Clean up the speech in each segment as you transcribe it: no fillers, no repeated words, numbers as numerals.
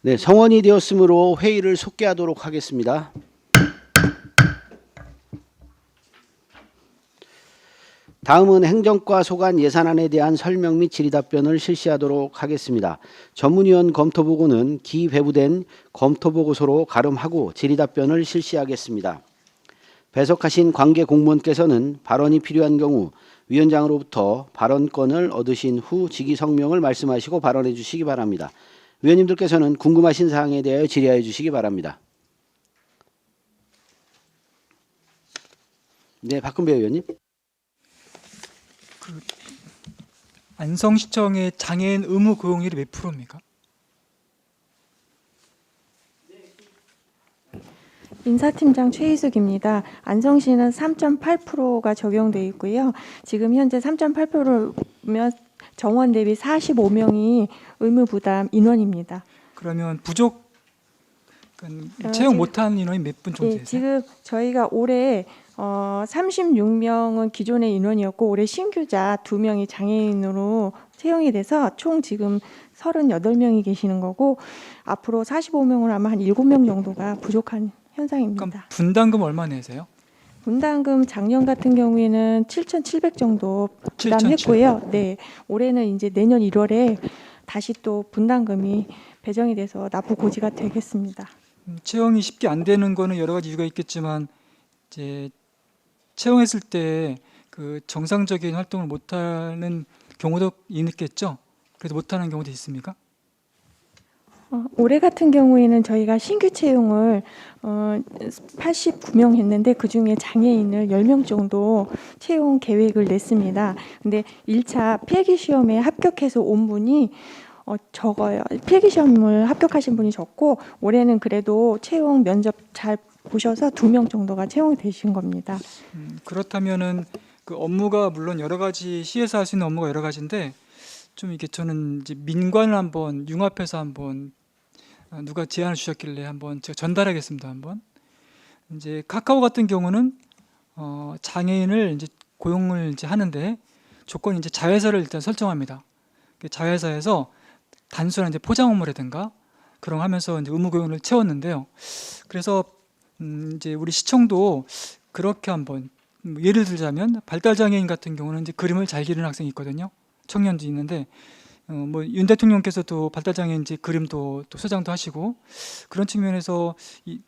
네, 성원이 되었으므로 회의를 속개하도록 하겠습니다. 다음은 행정과 소관 예산안에 대한 설명 및 질의답변을 실시하도록 하겠습니다. 전문위원 검토보고는 기배부된 검토보고서로 가름하고 질의답변을 실시하겠습니다. 배석하신 관계 공무원께서는 발언이 필요한 경우 위원장으로부터 발언권을 얻으신 후 직위 성명을 말씀하시고 발언해 주시기 바랍니다. 위원님들께서는 궁금하신 사항에 대하여 질의하여 주시기 바랍니다. 네, 박근배 의원님. 안성시청의 장애인 의무 고용률이 몇 프로입니까? 인사팀장 최희숙입니다. 안성시는 3.8%가 적용돼 있고요. 지금 현재 3.8%면 정원 대비 45명이 의무 부담 인원입니다. 그러면 부족 채용 못한 인원이 몇 분 정도 예, 되세요? 지금 저희가 올해 36명은 기존의 인원이었고 올해 신규자 2명이 장애인으로 채용이 돼서 총 지금 38명이 계시는 거고 앞으로 45명을 아마 한 7명 정도가 부족한 현상입니다. 그럼 분담금 얼마 내세요? 분담금 작년 같은 경우에는 7,700 정도 부담했고요. 네, 올해는 이제 내년 1월에 다시 또 분담금이 배정이 돼서 납부 고지가 되겠습니다. 채용이 쉽게 안 되는 거는 여러 가지 이유가 있겠지만 이제 채용했을 때 그 정상적인 활동을 못하는 경우도 있겠죠? 그래서 못하는 경우도 있습니까? 올해 같은 경우에는 저희가 신규 채용을 89명 했는데 그중에 장애인을 10명 정도 채용 계획을 냈습니다. 근데 1차 필기시험에 합격해서 온 분이 적어요. 필기시험을 합격하신 분이 적고 올해는 그래도 채용 면접 잘 보셔서 2명 정도가 채용이 되신 겁니다. 그렇다면은 그 업무가 물론 여러 가지 시에서 할 수 있는 업무가 여러 가지인데 좀 이게 저는 이제 민관을 한번 융합해서 한번 누가 제안을 주셨길래 한번 제가 전달하겠습니다. 한번 이제 카카오 같은 경우는 장애인을 이제 고용을 이제 하는데 조건이 이제 자회사를 일단 설정합니다. 자회사에서 단순한 이제 포장 업무라든가 그런 거 하면서 이제 의무 고용을 채웠는데요. 그래서 이제 우리 시청도 그렇게 한번 예를 들자면 발달 장애인 같은 경우는 이제 그림을 잘 그리는 학생이 있거든요. 청년도 있는데 뭐 윤 대통령께서도 발달 장애인 이제 그림도 또 소장도 하시고 그런 측면에서 이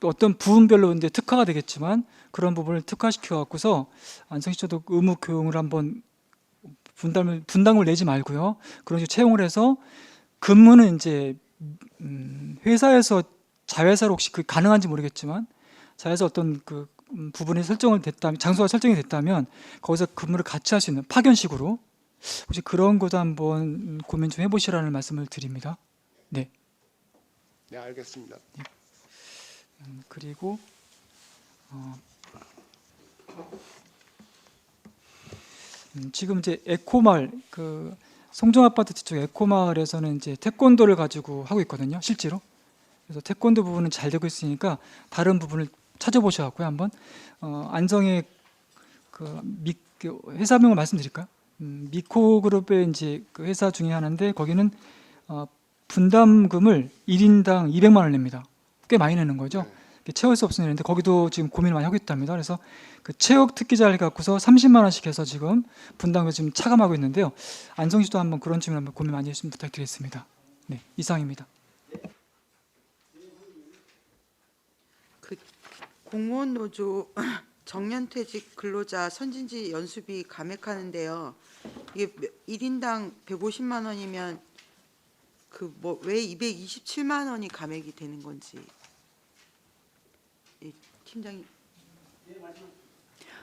어떤 부분별로 이제 특화가 되겠지만 그런 부분을 특화시켜 갖고서 안성시청도 의무 교육을 한번 분담을 내지 말고요. 그런 식으로 채용을 해서 근무는 이제 회사에서 자회사로 혹시 그 가능한지 모르겠지만 자회사 어떤 그 부분이 설정을 됐다면 장소가 설정이 됐다면 거기서 근무를 같이 할 수 있는 파견식으로 혹시 그런 것도 한번 고민 좀 해보시라는 말씀을 드립니다. 네. 네, 알겠습니다. 그리고 지금 이제 에코마을 그 송정아파트 뒤쪽 에코마을에서는 이제 태권도를 가지고 하고 있거든요, 실제로. 그래서 태권도 부분은 잘 되고 있으니까 다른 부분을 찾아보셔갖고요, 한번 안성의 그 회사명을 말씀드릴까요? 미코그룹의 이제 그 회사 중에 하나인데 거기는 분담금을 1인당 200만 원 냅니다. 꽤 많이 내는 거죠. 채울 수 없으면 되는데 거기도 지금 고민을 많이 하고 있답니다. 그래서 그 체육 특기자를 갖고서 30만 원씩 해서 지금 분담금 지금 차감하고 있는데요. 안성시도 한번 그런 측면 한번 고민 많이 했으면 부탁드리겠습니다. 네, 이상입니다. 그 공무원 노조 정년퇴직 근로자 선진지 연수비 감액하는데요. 이게 1인당 150만 원이면 그 뭐 왜 227만 원이 감액이 되는 건지. 예, 팀장님.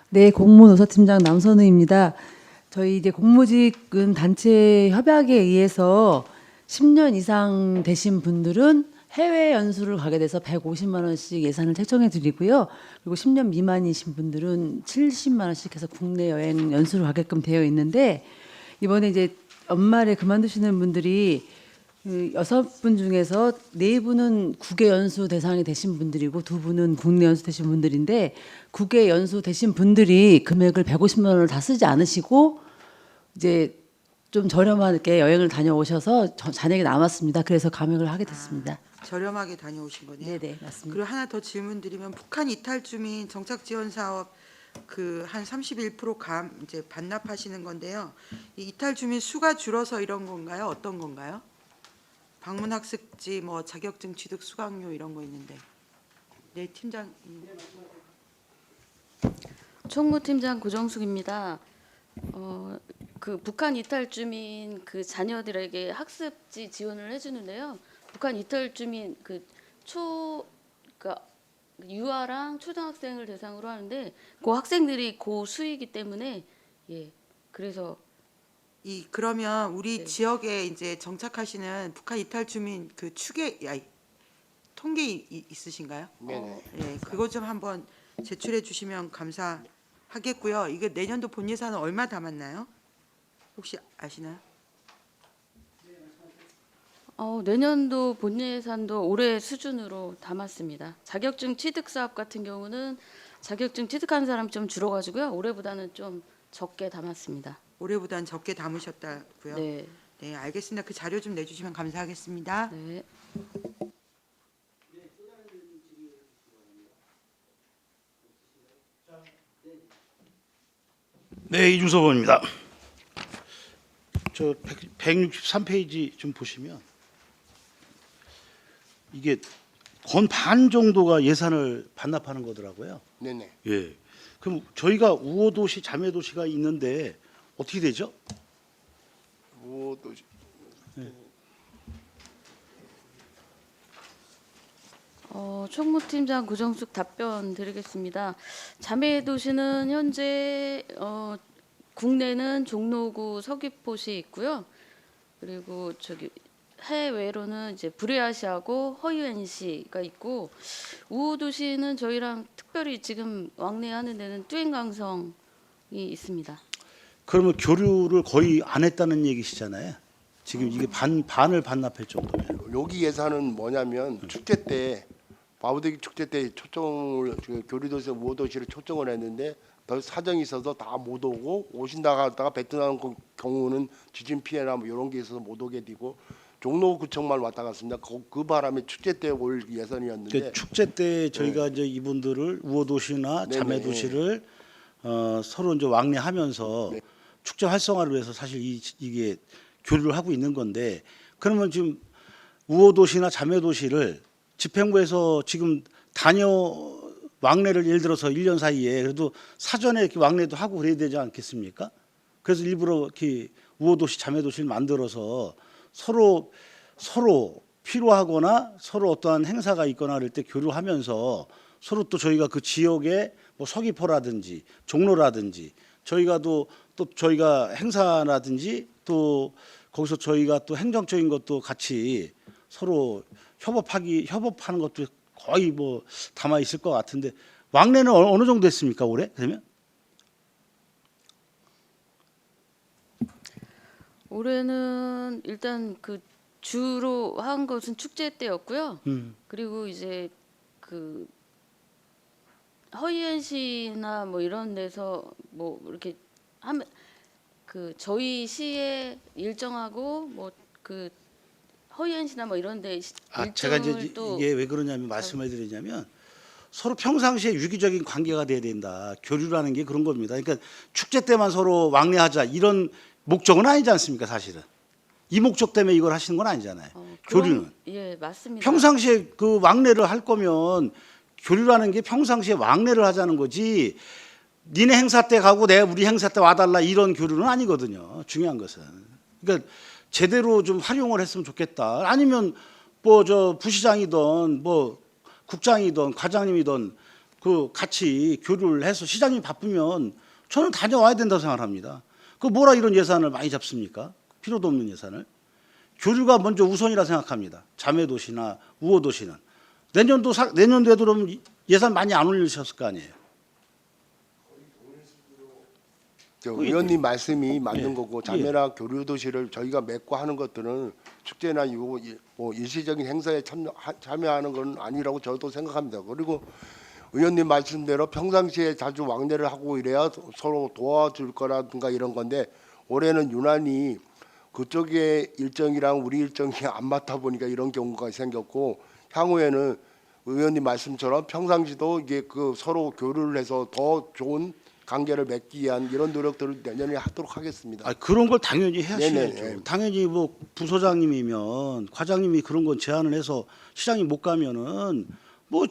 네, 공무노사팀장 남선우입니다. 저희 이제 공무직은 단체 협약에 의해서 10년 이상 되신 분들은 해외 연수를 가게 돼서 150만 원씩 예산을 책정해 드리고요. 그리고 10년 미만이신 분들은 70만 원씩 해서 국내 여행 연수를 가게끔 되어 있는데 이번에 이제 연말에 그만두시는 분들이 그 6분 중에서 4분은 국외 연수 대상이 되신 분들이고 2분은 국내 연수 되신 분들인데 국외 연수 되신 분들이 금액을 150만 원을 다 쓰지 않으시고 이제 좀 저렴하게 여행을 다녀오셔서 잔액이 남았습니다. 그래서 감액을 하게 됐습니다. 저렴하게 다녀오신 거네요. 네, 맞습니다. 그리고 하나 더 질문 드리면 북한 이탈 주민 정착 지원 사업 그 한 31% 이제 반납하시는 건데요. 이 이탈 주민 수가 줄어서 이런 건가요? 어떤 건가요? 방문 학습지 뭐 자격증 취득 수강료 이런 거 있는데. 네, 팀장. 총무팀장 고정숙입니다. 그 북한 이탈 주민 그 자녀들에게 학습지 지원을 해주는데요. 북한 이탈 주민 그러니까 유아랑 초등학생을 대상으로 하는데 그 학생들이 고수이기 때문에 예 그래서 그러면 우리 네. 지역에 이제 정착하시는 북한 이탈 주민 그 통계 있으신가요? 네네. 네, 그거 좀 한번 제출해 주시면 감사하겠고요. 이게 내년도 본 예산은 얼마 담았나요? 혹시 아시나요? 내년도 본 예산도 올해 수준으로 담았습니다. 자격증 취득 사업 같은 경우는 자격증 취득한 사람 좀 줄어가지고요. 올해보다는 좀 적게 담았습니다. 올해보단 적게 담으셨다고요? 네, 네, 알겠습니다. 그 자료 좀 내주시면 감사하겠습니다. 네. 네, 이준석 의원입니다. 저 163페이지 좀 보시면 이게 건 반 정도가 예산을 반납하는 거더라고요. 네네. 예. 그럼 저희가 우호도시, 자매도시가 있는데 어떻게 되죠? 또 총무팀장 고정숙 답변 드리겠습니다. 자매 도시는 현재 국내는 종로구 서귀포시 있고요. 그리고 저기 해외로는 이제 브레아시아고 허이엔시가 있고 우호 도시는 저희랑 특별히 지금 왕래하는 데는 뚜엔강성이 있습니다. 그러면 교류를 거의 안 했다는 얘기시잖아요. 지금 이게 반을 반납할 정도면. 여기 예산은 뭐냐면 축제 때 바우대기 축제 때 초청을 교류도시 우호도시를 초청을 했는데 더 사정이 있어서 다 못 오고 오신다가 하다가 베트남 경우는 지진 피해나 뭐 이런 게 있어서 못 오게 되고 종로구청만 왔다 갔습니다. 그 바람에 축제 때 올 예산이었는데 그 축제 때 저희가 이제 이분들을 우호도시나 네네. 자매도시를 서로 이제 왕래하면서 네. 축제 활성화를 위해서 사실 이게 교류를 하고 있는 건데 그러면 지금 우호도시나 자매도시를 집행부에서 지금 왕래를 예를 들어서 1년 사이에 그래도 사전에 이렇게 왕래도 하고 그래야 되지 않겠습니까? 그래서 일부러 이렇게 우호도시, 자매도시를 만들어서 서로 필요하거나 서로 어떠한 행사가 있거나 그럴 때 교류하면서 서로 또 저희가 그 지역에 뭐 서귀포라든지 종로라든지 저희가 또 저희가 행사라든지 또 거기서 저희가 또 행정적인 것도 같이 서로 협업하는 것도 거의 뭐 담아 있을 것 같은데 왕래는 어느 정도 했습니까 올해? 그러면 올해는 일단 그 주로 한 것은 축제 때였고요. 그리고 이제 그 허이엔시나 뭐 이런 데서 뭐 이렇게 하면 그 저희 시에 일정하고 뭐 그 허이엔시나 뭐 이런 데 제가 이제 일정을 또 이게 왜 그러냐면 말씀을 드리냐면 서로 평상시에 유기적인 관계가 돼야 된다. 교류라는 게 그런 겁니다. 그러니까 축제 때만 서로 왕래하자 이런 목적은 아니지 않습니까, 사실은. 이 목적 때문에 이걸 하시는 건 아니잖아요. 교류는. 예, 맞습니다. 평상시에 그 왕래를 할 거면 교류라는 게 평상시에 왕래를 하자는 거지. 니네 행사 때 가고 내가 우리 행사 때 와달라 이런 교류는 아니거든요. 중요한 것은. 그러니까 제대로 좀 활용을 했으면 좋겠다. 아니면 뭐 저 부시장이든 뭐 국장이든 과장님이든 그 같이 교류를 해서 시장님이 바쁘면 저는 다녀와야 된다고 생각합니다. 그 뭐라 이런 예산을 많이 잡습니까? 필요도 없는 예산을. 교류가 먼저 우선이라 생각합니다. 자매도시나 우호도시는. 내년도에도 그럼 예산 많이 안 올리셨을 거 아니에요. 의원님 말씀이 맞는 예. 거고 자매나 교류도시를 저희가 맺고 하는 것들은 축제나 뭐 일시적인 행사에 참여하는 건 아니라고 저도 생각합니다. 그리고 의원님 말씀대로 평상시에 자주 왕래를 하고 이래야 서로 도와줄 거라든가 이런 건데 올해는 유난히 그쪽의 일정이랑 우리 일정이 안 맞다 보니까 이런 경우가 생겼고, 향후에는 의원님 말씀처럼 평상시도 이게 그 서로 교류를 해서 더 좋은 관계를 맺기 위한 이런 노력들을 내년에 하도록 하겠습니다. 아, 그런 걸 당연히 네네. 해야죠. 당연히 뭐 부소장님이면 과장님이 그런 건 제안을 해서 시장님 못 가면은 뭐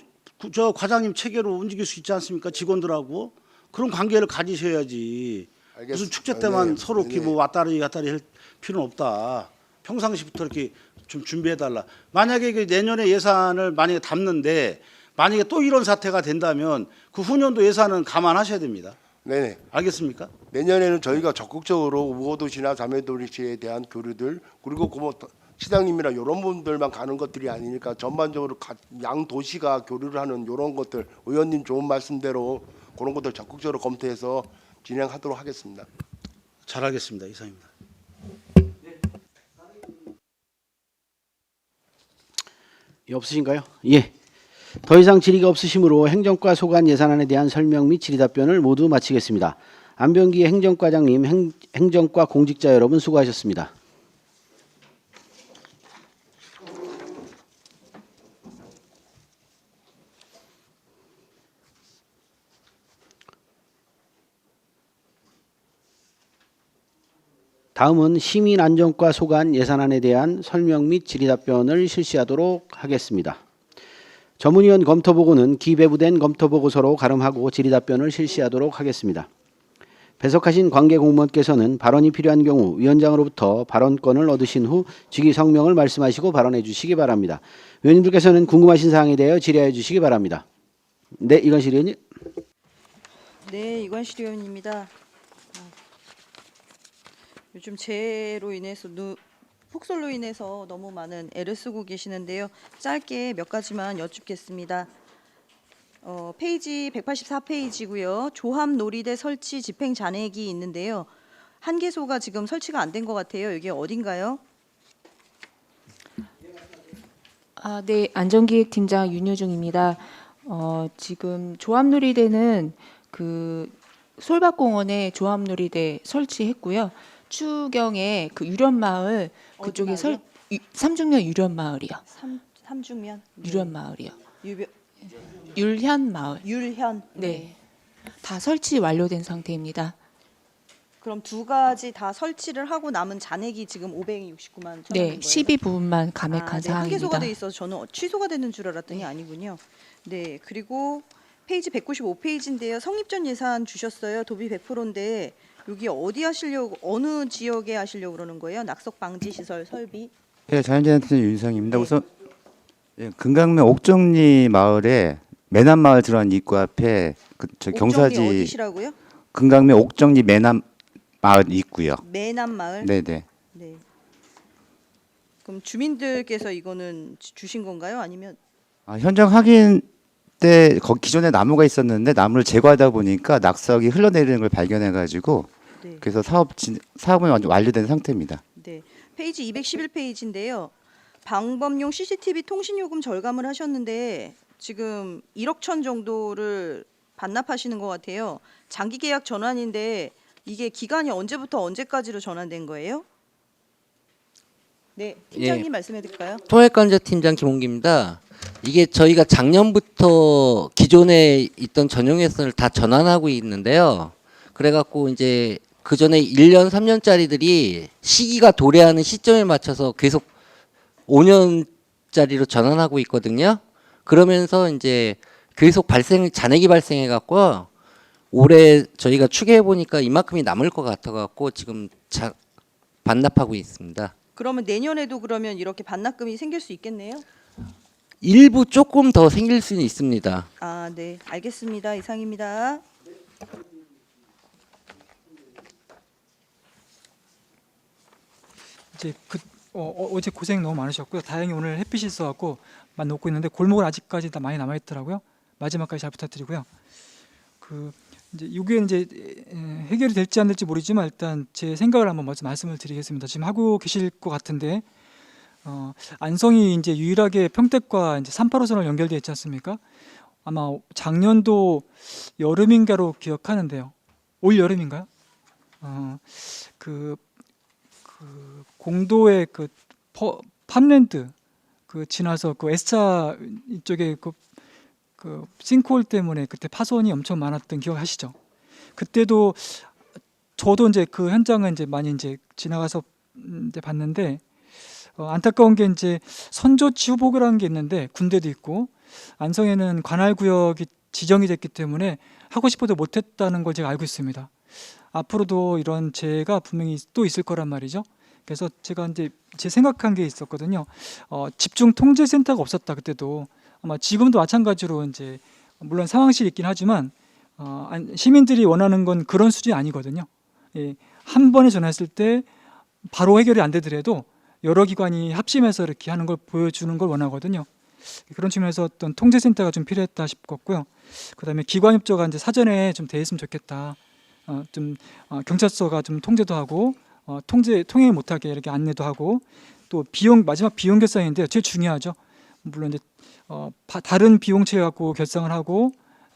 저 과장님 체계로 움직일 수 있지 않습니까? 직원들하고 그런 관계를 가지셔야지. 무슨 축제 때만 네. 서로 이렇게 네. 뭐 왔다리 갔다리 할 필요는 없다. 평상시부터 이렇게 좀 준비해달라. 만약에 그 내년에 예산을 만약에 담는데 만약에 또 이런 사태가 된다면 그 후년도 예산은 감안하셔야 됩니다. 네네. 알겠습니까? 내년에는 저희가 적극적으로 우호도시나 자매도시에 대한 교류들, 그리고 그 뭐 시장님이나 이런 분들만 가는 것들이 아니니까 전반적으로 양 도시가 교류를 하는 이런 것들, 의원님 좋은 말씀대로 그런 것들 적극적으로 검토해서 진행하도록 하겠습니다. 잘하겠습니다. 이상입니다. 없으신가요? 예. 더 이상 질의가 없으시므로 행정과 소관 예산안에 대한 설명 및 질의 답변을 모두 마치겠습니다. 안병기 행정과장님, 행정과 공직자 여러분 수고하셨습니다. 다음은 시민안전과 소관 예산안에 대한 설명 및 질의 답변을 실시하도록 하겠습니다. 전문위원 검토보고는 기배부된 검토보고서로 가름하고 질의 답변을 실시하도록 하겠습니다. 배석하신 관계 공무원께서는 발언이 필요한 경우 위원장으로부터 발언권을 얻으신 후 직위 성명을 말씀하시고 발언해 주시기 바랍니다. 위원님들께서는 궁금하신 사항에 대하여 질의해 주시기 바랍니다. 네, 이건실 의원님. 네, 이관실 의원입니다. 요즘 재해로 인해서 폭설로 인해서 너무 많은 애를 쓰고 계시는데요. 짧게 몇 가지만 여쭙겠습니다. 페이지 184페이지고요. 조합 놀이대 설치 집행 잔액이 있는데요. 한 개소가 지금 설치가 안 된 것 같아요. 이게 어딘가요? 네, 안전기획팀장 윤효중입니다. 지금 조합놀이대는 그 솔밭공원에 조합놀이대 설치했고요. 추경에 그 유련마을 그쪽에 어디 삼중면 유련마을이요. 삼중면 유련마을이요. 유변 율현마을. 율현. 네, 다 설치 완료된 상태입니다. 그럼 두 가지 다 설치를 하고 남은 잔액이 지금 569만 천 원인 네, 거예요? 12부분만 감액한 네, 한 개소가 사항입니다. 돼 있어서 저는 취소가 되는 줄 알았더니 아니군요. 네, 그리고 페이지 195페이지인데요. 성립전 예산 주셨어요. 도비 100%인데 여기 어디 하시려고, 어느 지역에 하시려고 그러는 거예요? 낙석 방지 시설 설비? 네, 자연재난팀장 윤상입니다. 네. 우선 금강면 옥정리 마을에 매남 마을 들어간 입구 앞에 저 옥정리 경사지 어디시라고요? 금강면 옥정리 매남 마을 입구요. 매남 마을? 네네. 네. 그럼 주민들께서 이거는 주신 건가요? 아니면 현장 확인 때 기존에 나무가 있었는데 나무를 제거하다 보니까 낙석이 흘러내리는 걸 발견해가지고 네. 그래서 사업은 완전 완료된 상태입니다. 네. 페이지 211페이지인데요. 방범용 CCTV 통신 요금 절감을 하셨는데 지금 1억 천 정도를 반납하시는 것 같아요. 장기 계약 전환인데 이게 기간이 언제부터 언제까지로 전환된 거예요? 네, 팀장님 말씀해 드릴까요? 통합관제팀장 김홍기입니다. 이게 저희가 작년부터 기존에 있던 전용 예산을 다 전환하고 있는데요. 그래갖고 이제 그 전에 1년, 3년짜리들이 시기가 도래하는 시점에 맞춰서 계속 5년짜리로 전환하고 있거든요. 그러면서 이제 계속 잔액이 발생해갖고 올해 저희가 추계해 보니까 이만큼이 남을 것 같아갖고 지금 반납하고 있습니다. 그러면 내년에도 그러면 이렇게 반납금이 생길 수 있겠네요? 일부 조금 더 생길 수는 있습니다. 아, 네, 알겠습니다. 이상입니다. 이제 어제 고생 너무 많으셨고요. 다행히 오늘 햇빛이 있어갖고만 녹고 있는데 골목은 아직까지 다 많이 남아 있더라고요. 마지막까지 잘 부탁드리고요. 이제 이게 이제 해결이 될지 안 될지 모르지만 일단 제 생각을 한번 먼저 말씀을 드리겠습니다. 지금 하고 계실 것 같은데 안성이 이제 유일하게 평택과 이제 385선을 연결되어 있지 않습니까? 아마 작년도 여름인가로 기억하는데요. 올 여름인가요? 그 그 공도의 그 팜랜드 그 지나서 그 S차 이쪽에 그 싱크홀 때문에 그때 파손이 엄청 많았던 기억하시죠? 그때도 저도 이제 그 현장은 이제 많이 이제 지나가서 이제 봤는데 안타까운 게 이제 선조치 후보구라는 게 있는데 군대도 있고 안성에는 관할 구역이 지정이 됐기 때문에 하고 싶어도 못했다는 걸 제가 알고 있습니다. 앞으로도 이런 재해가 분명히 또 있을 거란 말이죠. 그래서 제가 이제 제 생각한 게 있었거든요. 집중 통제 센터가 없었다 그때도. 아마 지금도 마찬가지로 이제 물론 상황실이 있긴 하지만 시민들이 원하는 건 그런 수준이 아니거든요. 예, 한 번에 전화했을 때 바로 해결이 안 되더라도 여러 기관이 합심해서 이렇게 하는 걸 보여주는 걸 원하거든요. 그런 측면에서 어떤 통제센터가 좀 필요했다 싶었고요. 그다음에 기관 협조가 이제 사전에 좀 돼 있으면 좋겠다. 경찰서가 좀 통제도 하고 통행을 못하게 이렇게 안내도 하고 또 마지막 비용 결산인데요. 제일 중요하죠. 물론 이제 다른 비용체 갖고 결정을 하고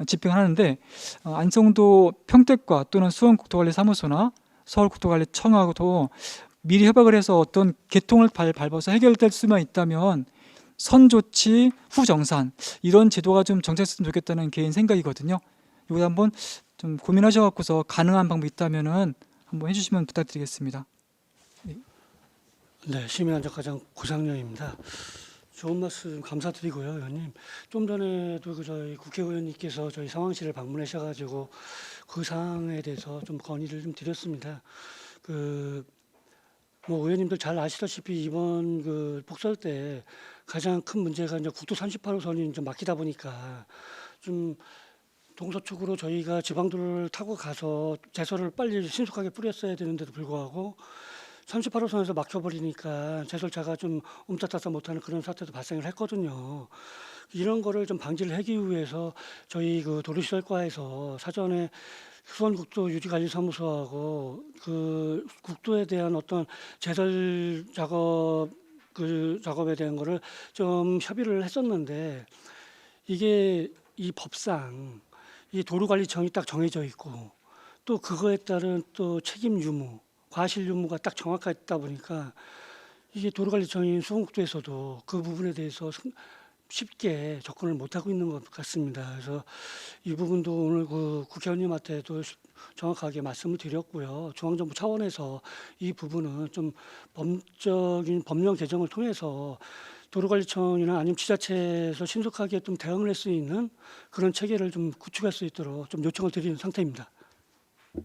집행을 하는데 안성도 평택과 또는 수원국토관리사무소나 서울국토관리청하고도 미리 협약을 해서 어떤 개통을 밟아서 해결될 수만 있다면 선조치 후정산 이런 제도가 좀 정착했으면 좋겠다는 개인 생각이거든요. 이거 한번 좀 고민하셔갖고서 가능한 방법이 있다면은 한번 해주시면 부탁드리겠습니다. 네, 시민안전과장 고상렬입니다. 좋은 말씀 감사드리고요, 의원님. 좀 전에도 저희 국회의원님께서 저희 상황실을 방문하셔가지고 그 사항에 대해서 좀 건의를 좀 드렸습니다. 뭐 의원님들 잘 아시다시피 이번 그 폭설 때 가장 큰 문제가 이제 국도 38호선이 좀 막히다 보니까 좀 동서쪽으로 저희가 지방도로를 타고 가서 제설을 빨리 신속하게 뿌렸어야 되는데도 불구하고 38호선에서 막혀버리니까 제설차가 좀 옴짝달싹 못하는 그런 사태도 발생을 했거든요. 이런 거를 좀 방지를 하기 위해서 저희 그 도로시설과에서 사전에 수원국도 유지관리사무소하고 그 국도에 대한 어떤 제설 작업 작업에 대한 거를 좀 협의를 했었는데 이게 이 법상 이 도로관리청이 딱 정해져 있고 또 그거에 따른 또 책임 유무 과실 유무가 딱 정확하다 보니까 이게 도로관리청인 수원국도에서도 그 부분에 대해서 쉽게 접근을 못하고 있는 것 같습니다. 그래서 이 부분도 오늘 그 국회의원님한테도 정확하게 말씀을 드렸고요. 중앙정부 차원에서 이 부분은 좀 법적인 법령 개정을 통해서 도로관리청이나 아니면 지자체에서 신속하게 좀 대응을 할 수 있는 그런 체계를 좀 구축할 수 있도록 좀 요청을 드리는 상태입니다.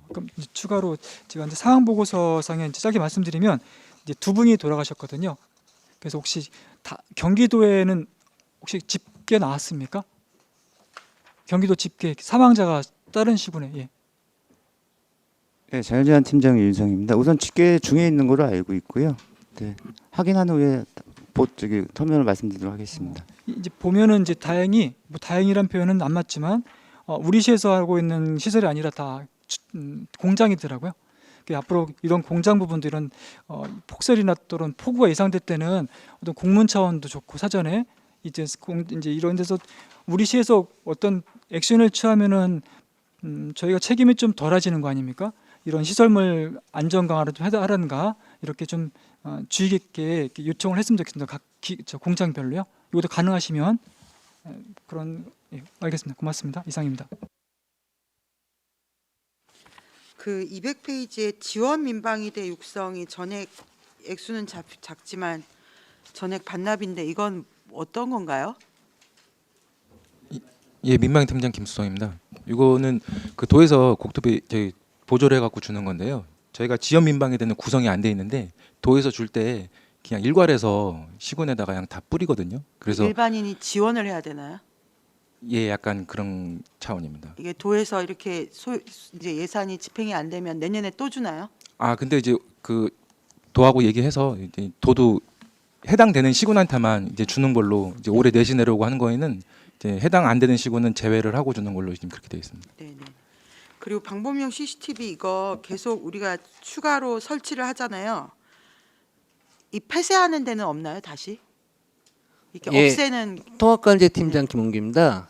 그럼 이제 추가로 제가 이제 상황 보고서상에 이제 짧게 말씀드리면 이제 두 분이 돌아가셨거든요. 그래서 혹시 경기도에는 혹시 집계 나왔습니까? 경기도 집계 사망자가 다른 시군에 예. 네, 자연재난 팀장 윤성입니다. 우선 집계 중에 있는 걸로 알고 있고요. 네, 확인한 후에 터미널을 말씀드리도록 하겠습니다. 이제 보면은 이제 다행히 뭐 다행이란 표현은 안 맞지만 우리 시에서 하고 있는 시설이 아니라 다 공장이더라고요. 앞으로 이런 공장 부분도 이런 폭설이나 또는 폭우가 예상될 때는 어떤 공문 차원도 좋고 사전에 이제 이런 데서 우리 시에서 어떤 액션을 취하면은 저희가 책임이 좀 덜해지는 거 아닙니까? 이런 시설물 안전 강화를 좀 하라든가 이렇게 좀 주의 깊게 이렇게 요청을 했으면 좋겠습니다. 각 공장별로요. 이것도 가능하시면 그런 알겠습니다. 고맙습니다. 이상입니다. 그 200페이지에 지원 민방위대 육성이 전액 액수는 작지만 전액 반납인데 이건 어떤 건가요? 예, 민방위 팀장 김수성입니다. 이거는 그 도에서 국토비 보조를 해갖고 주는 건데요. 저희가 지연 민방위대는 구성이 안 돼 있는데 도에서 줄 때 그냥 일괄해서 시군에다가 그냥 다 뿌리거든요. 그래서 일반인이 지원을 해야 되나요? 예, 약간 그런 차원입니다. 이게 도에서 이렇게 이제 예산이 집행이 안 되면 내년에 또 주나요? 아, 근데 이제 그 도하고 얘기해서 이제 도도 해당되는 시군한테만 이제 주는 걸로 이제 올해 내시내려고 하는 거에는 이제 해당 안 되는 시군은 제외를 하고 주는 걸로 지금 그렇게 되어 있습니다. 네. 그리고 방범용 CCTV 이거 계속 우리가 추가로 설치를 하잖아요. 이 폐쇄하는 데는 없나요, 다시? 이렇게 예, 없애는 통합관제 팀장 김홍기입니다.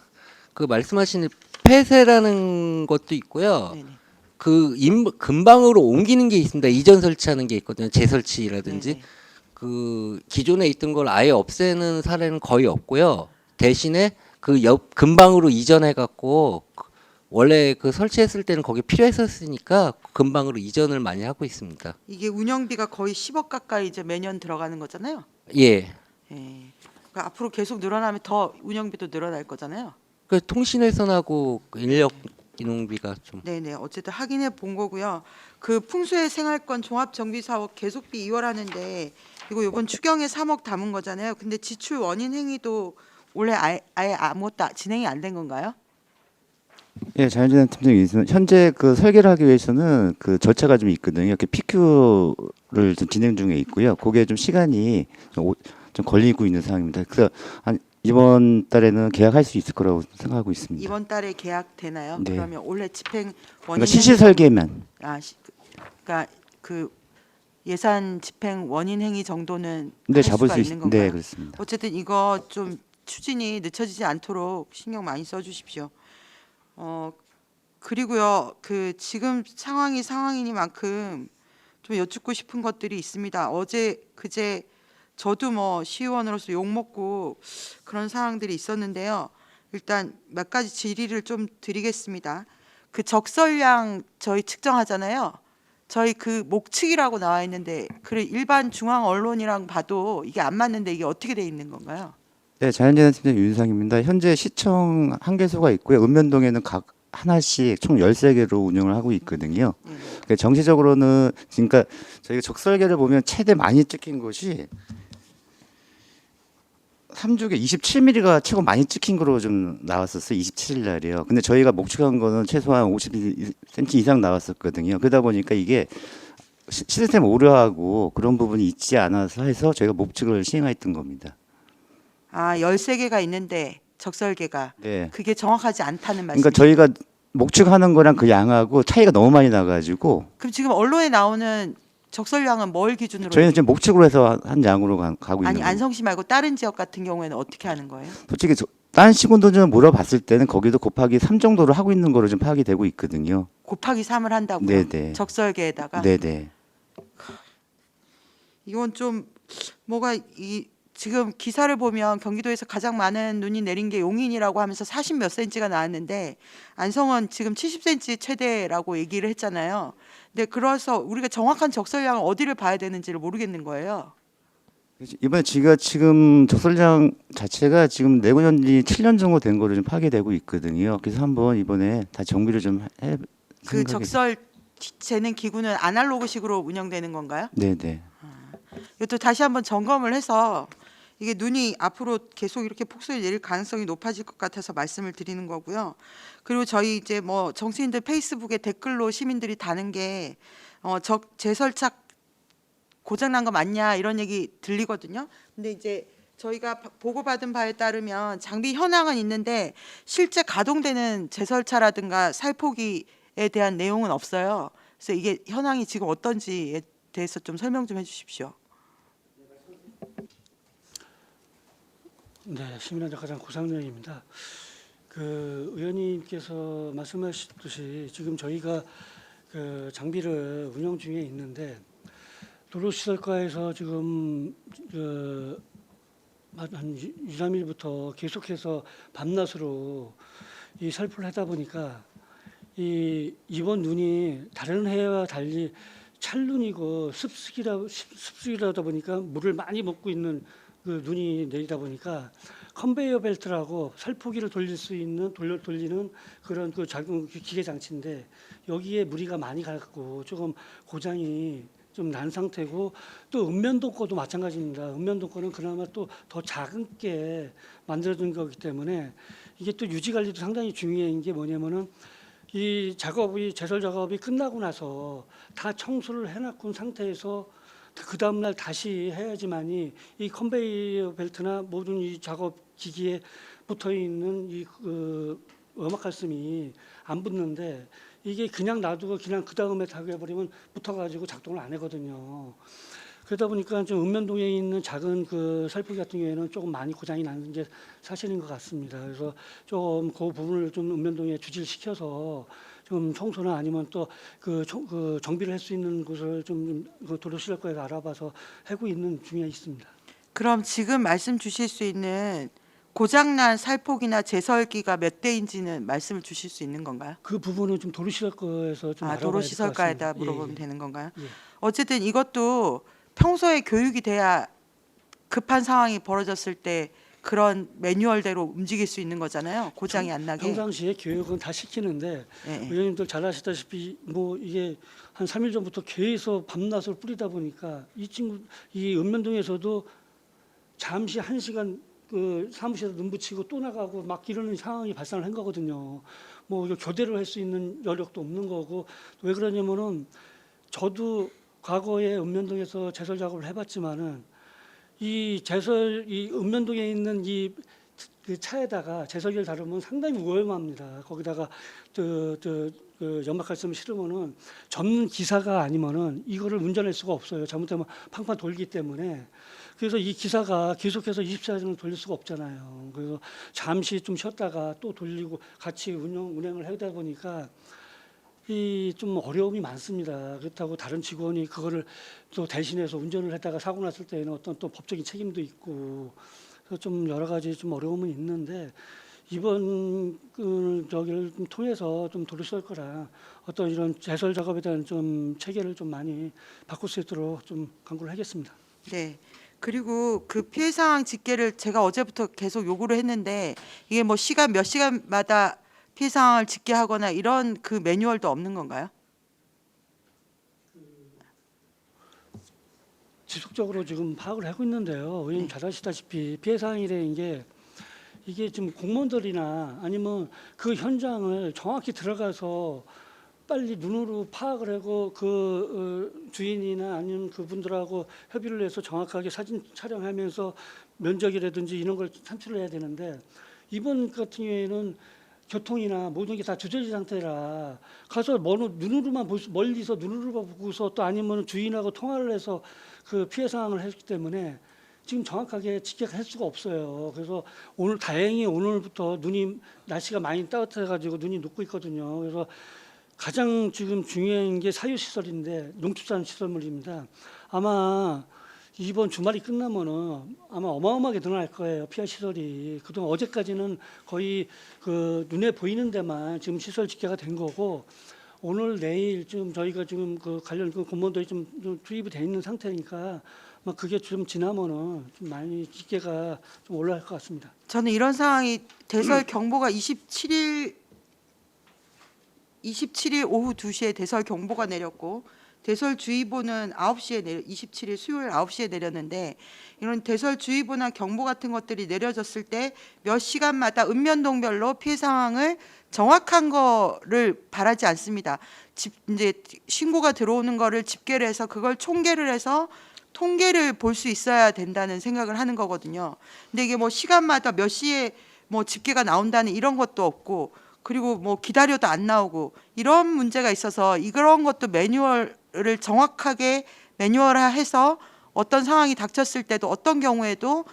그 말씀하신 폐쇄라는 것도 있고요. 네네. 근방으로 옮기는 게 있습니다. 이전 설치하는 게 있거든요. 재설치라든지. 네네. 그 기존에 있던 걸 아예 없애는 사례는 거의 없고요. 대신에 그 옆 근방으로 이전해 갖고 원래 그 설치했을 때는 거기 필요했었으니까 근방으로 이전을 많이 하고 있습니다. 이게 운영비가 거의 10억 가까이 이제 매년 들어가는 거잖아요. 예. 예. 그러니까 앞으로 계속 늘어나면 더 운영비도 늘어날 거잖아요. 그 통신회선하고 그 인력 인원비가 좀 네네. 어쨌든 확인해 본 거고요. 그 풍수의 생활권 종합정비사업 계속비 2월 하는데 이거 이번 추경에 3억 담은 거잖아요. 근데 지출 원인 행위도 원래 아예 아무것도 진행이 안 된 건가요? 예, 자연재난 팀장님, 현재 그 설계를 하기 위해서는 그 절차가 좀 있거든요. 이렇게 PQ를 좀 진행 중에 있고요. 그게 좀 시간이 좀 걸리고 있는 상황입니다. 그래서 한 이번 달에는 계약할 수 있을 거라고 생각하고 있습니다. 이번 달에 계약되나요? 네. 그러면 원래 집행 원인 그러니까 실시 설계만. 그러니까 그 예산 집행 원인 행위 정도는 네, 할 잡을 수가 수 있는 있. 건가요? 네, 그렇습니다. 어쨌든 이거 좀 추진이 늦춰지지 않도록 신경 많이 써주십시오. 그리고요, 그 지금 상황이 상황이니만큼 좀 여쭙고 싶은 것들이 있습니다. 어제 그제 저도 뭐 시의원으로서 욕 먹고 그런 상황들이 있었는데요. 일단 몇 가지 질의를 좀 드리겠습니다. 그 적설량 저희 측정하잖아요. 저희 그 목측이라고 나와 있는데 그 일반 중앙 언론이랑 봐도 이게 안 맞는데 이게 어떻게 돼 있는 건가요? 네, 자연재난 팀장 윤상입니다. 현재 시청 한 개소가 있고요. 읍면동에는 각 하나씩 총 13개로 운영을 하고 있거든요. 그러니까 정시적으로는 그러니까 저희가 적설계를 보면 최대 많이 찍힌 곳이 3주에 27mm가 최고 많이 찍힌 거로 좀 나왔었어요. 27일 날이요. 근데 저희가 목축한 거는 최소한 50cm 이상 나왔었거든요. 그러다 보니까 이게 시스템 오류하고 그런 부분이 있지 않아서 해서 저희가 목축을 시행했던 겁니다. 아, 13개가 있는데 적설계가 네. 그게 정확하지 않다는 말씀이죠. 그러니까 저희가 목축하는 거랑 그 양하고 차이가 너무 많이 나가지고 그럼 지금 언론에 나오는 적설량은 뭘 기준으로? 저희는 지금 목축으로 해서 한 양으로 가고 있는 아니 거예요. 안성시 말고 다른 지역 같은 경우에는 어떻게 하는 거예요? 솔직히 다른 시군도 좀 물어봤을 때는 거기도 곱하기 3 정도로 하고 있는 거로 좀 파악이 되고 있거든요. 곱하기 3을 한다고요? 네네. 적설계에다가? 네네. 이건 좀 뭐가 지금 기사를 보면 경기도에서 가장 많은 눈이 내린 게 용인이라고 하면서 40 몇 센치가 나왔는데 안성은 지금 70cm 최대라고 얘기를 했잖아요. 근데 그래서 우리가 정확한 적설량을 어디를 봐야 되는지를 모르겠는 거예요. 이번에 지금 적설량 자체가 지금 내고년 지 7년 정도 된 거로 좀 파악이 되고 있거든요. 그래서 한번 이번에 다 정비를 좀 해. 그 적설 재는 기구는 아날로그식으로 운영되는 건가요? 네네. 이것도 다시 한번 점검을 해서 이게 눈이 앞으로 계속 이렇게 폭설이 내릴 가능성이 높아질 것 같아서 말씀을 드리는 거고요. 그리고 저희 이제 뭐 정치인들 페이스북에 댓글로 시민들이 다는 게 재설착 고장난 거 맞냐 이런 얘기 들리거든요. 근데 이제 저희가 보고받은 바에 따르면 장비 현황은 있는데 실제 가동되는 재설차라든가 살포기에 대한 내용은 없어요. 그래서 이게 현황이 지금 어떤지에 대해서 좀 설명 좀 해주십시오. 네, 시민단체 가장 고상렬입니다. 그 의원님께서 말씀하셨듯이 지금 저희가 그 장비를 운영 중에 있는데 도로시설과에서 지금 한 2, 3일부터 계속해서 밤낮으로 이 살포를 하다 보니까 이번 눈이 다른 해와 달리 찰눈이고 습수기라다 보니까 물을 많이 먹고 있는 그 눈이 내리다 보니까 컨베이어 벨트라고 살포기를 돌릴 수 있는 돌리는 그런 그 작은 기계 장치인데 여기에 무리가 많이 가고 조금 고장이 좀 난 상태고 또 읍면동 거도 마찬가지입니다. 읍면동 거는 그나마 또 더 작게 만들어진 거기 때문에 이게 또 유지 관리도 상당히 중요한 게 뭐냐면은 이 작업이 제설 작업이 끝나고 나서 다 청소를 해놨군 상태에서 그 다음 날 다시 해야지만이 이 컨베이어 벨트나 모든 이 작업 기기에 붙어 있는 이 음압가스이 안 붙는데 이게 그냥 놔두고 그냥 그 다음에 다 해버리면 붙어가지고 작동을 안 하거든요. 그러다 보니까 좀 읍면동에 있는 작은 그 살포기 같은 경우에는 조금 많이 고장이 나는 게 사실인 것 같습니다. 그래서 좀 그 부분을 좀 읍면동에 주지를 시켜서 좀 청소나 아니면 또 그 정비를 할 수 있는 곳을 좀 도로시설과에서 알아봐서 하고 있는 중에 있습니다. 그럼 지금 말씀 주실 수 있는 고장난 살폭이나 제설기가 몇 대인지는 말씀을 주실 수 있는 건가요? 그 부분은 좀 도로시설과에서 좀 알아봐야 될것 도로시설과에다 같습니다. 물어보면 예, 되는 건가요? 예. 어쨌든 이것도 평소에 교육이 돼야 급한 상황이 벌어졌을 때 그런 매뉴얼대로 움직일 수 있는 거잖아요. 고장이 안 나게. 평상시에 교육은 다 시키는데 예, 예. 의원님들 잘 아시다시피 뭐 이게 한 3일 전부터 계속 밤낮을 뿌리다 보니까 이 읍면동에서도 잠시 1시간 그 사무실에서 눈 붙이고 또 나가고 막 이러는 상황이 발생을 한 거거든요. 뭐 이거 교대를 할 수 있는 여력도 없는 거고. 왜 그러냐면은 저도 과거에 읍면동에서 제설 작업을 해봤지만은 이 읍면동에 있는 그 차에다가 제설기를 다루면 상당히 위험합니다. 거기다가 그 연막칼슘을 실으면은 전문 기사가 아니면은 이거를 운전할 수가 없어요. 잘못하면 팡팡 돌기 때문에. 그래서 이 기사가 계속해서 24시간 돌릴 수가 없잖아요. 그래서 잠시 좀 쉬었다가 또 돌리고 같이 운행을 하다 보니까 이 좀 어려움이 많습니다. 그렇다고 다른 직원이 그거를 또 대신해서 운전을 했다가 사고 났을 때는 어떤 또 법적인 책임도 있고, 그래서 좀 여러 가지 좀 어려움은 있는데 이번 저기를 좀 통해서 좀 도로시설 거라 어떤 이런 제설 작업에 대한 좀 체계를 좀 많이 바꿀 수 있도록 좀 강구를 하겠습니다. 네. 그리고 그 피해 상황 집계를 제가 어제부터 계속 요구를 했는데 이게 뭐 몇 시간마다 피해 상황을 집계하거나 이런 그 매뉴얼도 없는 건가요? 지속적으로 지금 파악을 하고 있는데요. 의원님 잘 아시다시피 피해 상황이라는 게 이게 지금 공무원들이나 아니면 그 현장을 정확히 들어가서 빨리 눈으로 파악을 하고 그 주인이나 아니면 그분들하고 협의를 해서 정확하게 사진 촬영하면서 면적이라든지 이런 걸 산출을 해야 되는데 이번 같은 경우에는 교통이나 모든 게 다 주저진 상태라 가서 눈으로만 멀리서 눈으로 보고서 또 아니면 주인하고 통화를 해서 그 피해 상황을 했기 때문에 지금 정확하게 집계할 수가 없어요. 그래서 다행히 오늘부터 날씨가 많이 따뜻해가지고 눈이 녹고 있거든요. 그래서 가장 지금 중요한 게 사유시설인데 농축산 시설물입니다. 아마 이번 주말이 끝나면은 아마 어마어마하게 늘어날 거예요. 피해 시설이. 그동안 어제까지는 거의 그 눈에 보이는 데만 지금 시설 집계가 된 거고 오늘 내일 지금 저희가 지금 그 관련 그 공무원들이 좀 투입이 돼 있는 상태니까 아마 그게 좀 지나면은 좀 많이 집계가 좀 올라갈 것 같습니다. 저는 이런 상황이 대설 경보가 27일 오후 2시에 대설 경보가 내렸고 대설주의보는 27일 수요일 9시에 내렸는데 이런 대설주의보나 경보 같은 것들이 내려졌을 때 몇 시간마다 읍면동별로 피해 상황을 정확한 거를 바라지 않습니다. 이제 신고가 들어오는 거를 집계를 해서 그걸 총계를 해서 통계를 볼 수 있어야 된다는 생각을 하는 거거든요. 근데 이게 뭐 시간마다 몇 시에 뭐 집계가 나온다는 이런 것도 없고 그리고 뭐 기다려도 안 나오고 이런 문제가 있어서 이런 것도 매뉴얼을 정확하게 매뉴얼화해서 어떤 상황이 닥쳤을 때도 어떤 경우에도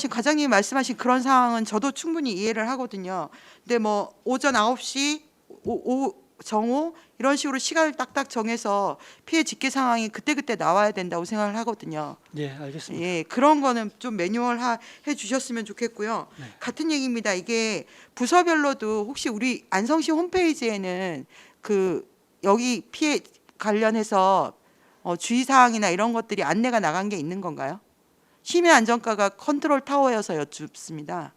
과장님이 말씀하신 그런 상황은 저도 충분히 이해를 하거든요. 근데 뭐 오전 9시 오후 정오 이런 식으로 시간을 딱딱 정해서 피해 집계 상황이 그때그때 나와야 된다고 생각을 하거든요. 네, 알겠습니다. 예, 그런 거는 좀 매뉴얼화 해 주셨으면 좋겠고요. 네. 같은 얘기입니다. 이게 부서별로도 혹시 우리 안성시 홈페이지에는 그 여기 피해 관련해서 주의 사항이나 이런 것들이 안내가 나간 게 있는 건가요? 시민 안전과가 컨트롤 타워여서 여쭙습니다.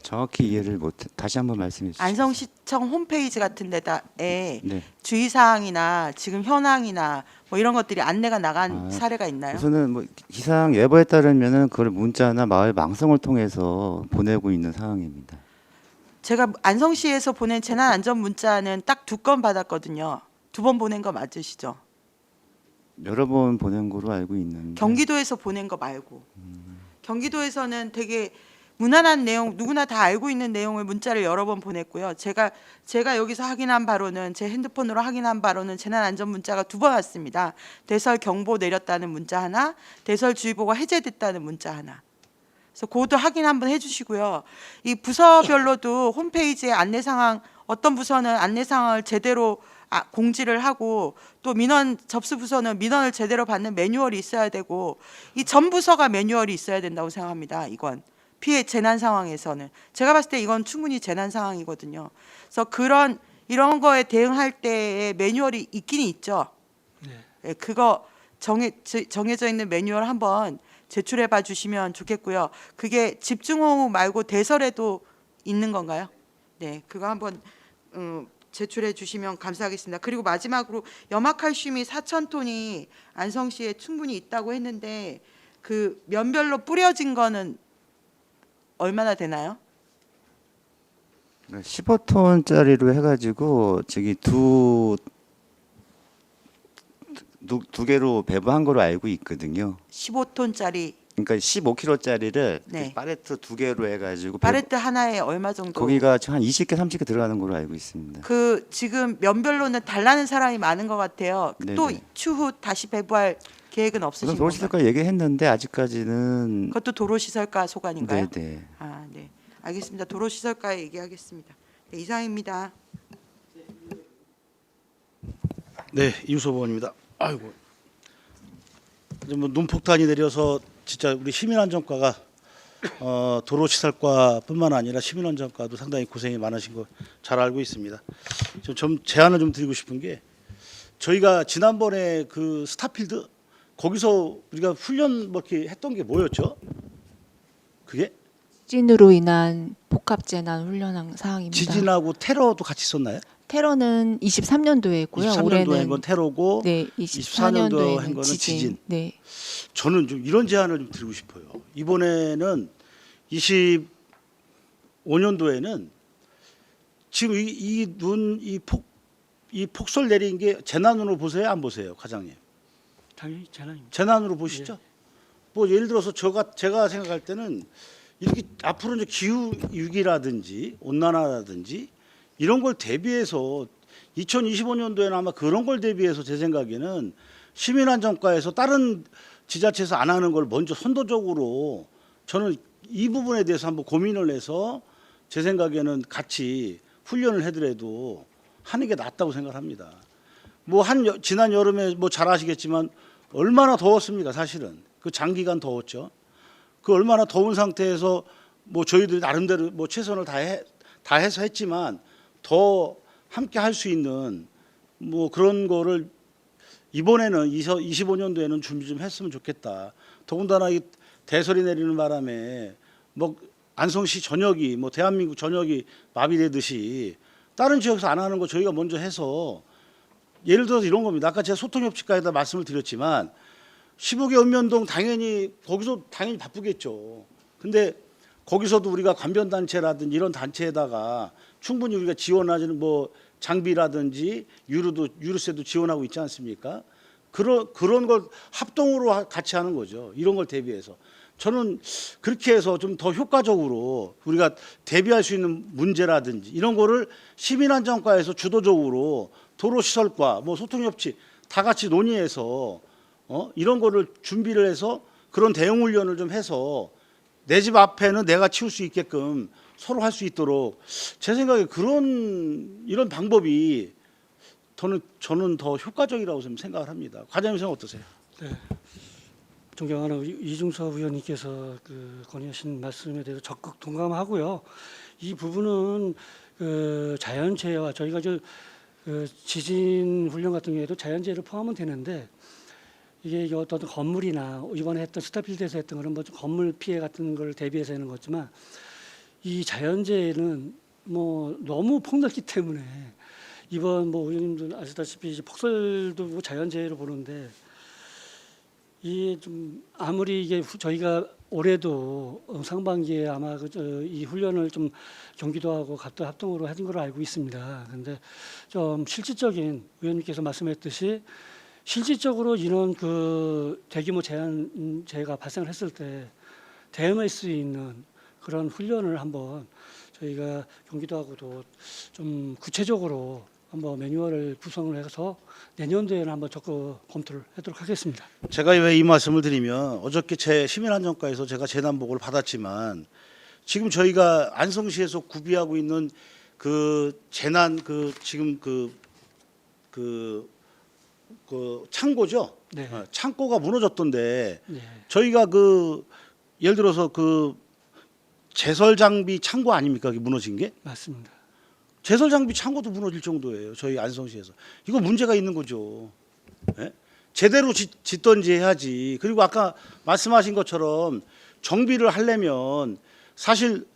정확히 이해를 다시 한번 말씀해 주시죠. 안성시청 홈페이지 같은 데다에 네. 주의 사항이나 지금 현황이나 뭐 이런 것들이 안내가 나간 사례가 있나요? 우선은 뭐 기상 예보에 따르면은 그걸 문자나 마을 망성을 통해서 보내고 있는 상황입니다. 제가 안성시에서 보낸 재난 안전 문자는 딱 2건 받았거든요. 2번 보낸 거 맞으시죠? 여러 번 보낸 거로 알고 있는데. 경기도에서 보낸 거 말고. 경기도에서는 되게 무난한 내용, 누구나 다 알고 있는 내용을 문자를 여러 번 보냈고요. 제가 여기서 확인한 바로는 제 핸드폰으로 확인한 바로는 재난 안전 문자가 2번 왔습니다. 대설 경보 내렸다는 문자 하나, 대설 주의보가 해제됐다는 문자 하나. 그래서 그것도 확인 한번 해주시고요. 이 부서별로도 홈페이지에 안내 사항, 어떤 부서는 안내 사항을 제대로 공지를 하고 또 민원 접수 부서는 민원을 제대로 받는 매뉴얼이 있어야 되고 이 전 부서가 매뉴얼이 있어야 된다고 생각합니다. 이건 피해 재난 상황에서는 제가 봤을 때 이건 충분히 재난 상황이거든요. 그래서 이런 거에 대응할 때의 매뉴얼이 있긴 있죠. 네, 그거 정해져 있는 매뉴얼 한번 제출해 봐 주시면 좋겠고요. 그게 집중호우 말고 대설에도 있는 건가요? 네, 그거 한번 제출해 주시면 감사하겠습니다. 그리고 마지막으로 염화칼슘이 4,000톤이 안성시에 충분히 있다고 했는데 그 면별로 뿌려진 거는 얼마나 되나요? 15톤짜리로 해가지고 저기 두 개로 배부한 거로 알고 있거든요. 15톤짜리 그러니까 15kg짜리를 네. 팔레트 두 개로 해가지고 팔레트 하나에 얼마 정도? 거기가 한 20개, 30개 들어가는 걸로 알고 있습니다. 그 지금 면별로는 달라는 사람이 많은 것 같아요. 네네. 또 추후 다시 배부할 계획은 우선 없으신 건가요? 도로시설과 얘기했는데 아직까지는 그것도 도로시설과 소관인가요? 네네. 아, 네. 알겠습니다. 도로시설과에 얘기하겠습니다. 네, 이상입니다. 네, 이우섭 의원입니다. 아이고, 이제 뭐 눈폭탄이 내려서 진짜 우리 시민안전과가 도로시설과뿐만 아니라 시민안전과도 상당히 고생이 많으신 거 잘 알고 있습니다. 좀 제안을 좀 드리고 싶은 게 저희가 지난번에 그 스타필드 거기서 우리가 훈련 뭐 이렇게 했던 게 뭐였죠? 그게 지진으로 인한 복합 재난 훈련 사항입니다. 지진하고 테러도 같이 있었나요? 테러는 23년도에 했고요. 23년도에 올해는 한 건 테러고 네, 24년도에 24년도에 한 거는 지진. 네. 저는 좀 이런 제안을 좀 드리고 싶어요. 이번에는 25년도에는 지금 이 폭설 내린 게 재난으로 보세요, 안 보세요, 과장님? 당연히 재난입니다. 재난으로 보시죠. 뭐 예를 들어서 제가 생각할 때는 이렇게 앞으로 이제 기후 위기라든지 온난화라든지 이런 걸 대비해서 2025년도에는 아마 그런 걸 대비해서 제 생각에는 시민안전과에서 다른 지자체에서 안 하는 걸 먼저 선도적으로 저는 이 부분에 대해서 한번 고민을 해서 제 생각에는 같이 훈련을 해더라도 하는 게 낫다고 생각합니다. 뭐 지난 여름에 뭐 잘 아시겠지만 얼마나 더웠습니까, 사실은. 그 장기간 더웠죠. 그 얼마나 더운 상태에서 뭐 저희들이 나름대로 뭐 최선을 다해서 했지만 더 함께 할 수 있는 뭐 그런 거를 이번에는 25년도에는 준비 좀 했으면 좋겠다. 더군다나 이 대설이 내리는 바람에 뭐 안성시 전역이 뭐 대한민국 전역이 마비되듯이 다른 지역에서 안 하는 거 저희가 먼저 해서 예를 들어서 이런 겁니다. 아까 제가 소통협치과에다 말씀을 드렸지만 15개 읍면동 당연히 거기서 당연히 바쁘겠죠. 근데 거기서도 우리가 관변단체라든지 이런 단체에다가 충분히 우리가 지원하는 뭐 장비라든지 유류세도 지원하고 있지 않습니까? 그런 걸 합동으로 같이 하는 거죠. 이런 걸 대비해서. 저는 그렇게 해서 좀 더 효과적으로 우리가 대비할 수 있는 문제라든지 이런 거를 시민안전과에서 주도적으로 도로시설과 뭐 소통협치 다 같이 논의해서 이런 거를 준비를 해서 그런 대응 훈련을 좀 해서 내 집 앞에는 내가 치울 수 있게끔 서로 할 수 있도록 제 생각에 이런 방법이 저는 더 효과적이라고 좀 생각을 합니다. 과장님 생각 어떠세요? 네. 존경하는 이중섭 의원님께서 건의하신 말씀에 대해서 적극 동감하고요. 이 부분은 자연재해와 저희가 지진 훈련 같은 경우에도 자연재해를 포함은 되는데 이게 어떤 건물이나 이번에 했던 스타필드에서 했던 그런 뭐 건물 피해 같은 걸 대비해서 하는 거지만 이 자연재해는 뭐 너무 폭넓기 때문에 이번 뭐 의원님들 아시다시피 이제 폭설도 뭐 자연재해로 보는데 이게 좀 아무리 이게 저희가 올해도 상반기에 아마 이 훈련을 좀 경기도하고 각도 합동으로 하는 걸로 알고 있습니다. 그런데 좀 실질적인 의원님께서 말씀했듯이 실질적으로 이런 대규모 재해가 발생을 했을 때 대응할 수 있는 그런 훈련을 한번 저희가 경기도하고도 좀 구체적으로 한번 매뉴얼을 구성을 해서 내년도에는 한번 적극 검토를 하도록 하겠습니다. 제가 왜 이 말씀을 드리면 어저께 제 시민안전과에서 제가 재난보고를 받았지만 지금 저희가 안성시에서 구비하고 있는 그 재난 지금 그 창고죠. 네. 창고가 무너졌던데 네. 저희가 예를 들어서 제설 장비 창고 아닙니까? 그게 무너진 게? 맞습니다. 제설 장비 창고도 무너질 정도예요. 저희 안성시에서. 이거 문제가 있는 거죠. 예? 제대로 짓던지 해야지. 그리고 아까 말씀하신 것처럼 정비를 하려면 사실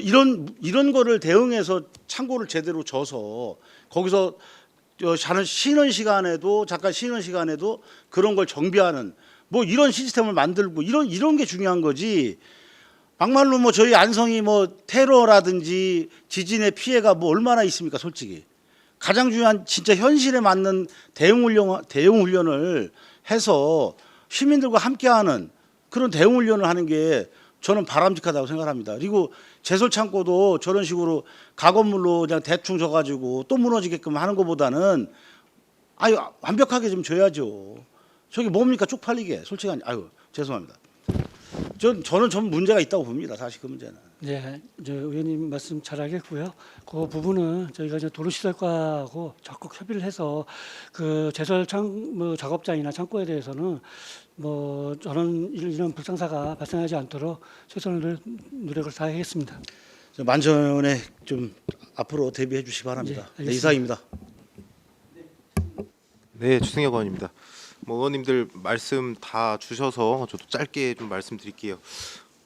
이런 거를 대응해서 창고를 제대로 져서 거기서 잠깐 쉬는 시간에도 그런 걸 정비하는 뭐 이런 시스템을 만들고 이런 게 중요한 거지. 막말로 뭐 저희 안성이 뭐 테러라든지 지진의 피해가 뭐 얼마나 있습니까, 솔직히. 가장 중요한 진짜 현실에 맞는 대응 훈련을 해서 시민들과 함께하는 그런 대응 훈련을 하는 게 저는 바람직하다고 생각합니다. 그리고 제설 창고도 저런 식으로 가건물로 그냥 대충 져가지고 또 무너지게끔 하는 것보다는 완벽하게 좀 줘야죠. 저게 뭡니까, 쪽팔리게. 솔직히 죄송합니다. 저는 좀 문제가 있다고 봅니다. 사실 그 문제는. 네, 이제 의원님 말씀 잘하겠고요. 그 부분은 저희가 이제 도로시설과하고 적극 협의를 해서 그 제설 작업장이나 창고에 대해서는 뭐 저는 이런 불상사가 발생하지 않도록 최선의 노력을 다하겠습니다. 만전에 좀 앞으로 대비해 주시기 바랍니다. 네, 이상입니다. 네, 추승혁 의원입니다. 뭐 의원님들 말씀 다 주셔서 저도 짧게 좀 말씀드릴게요.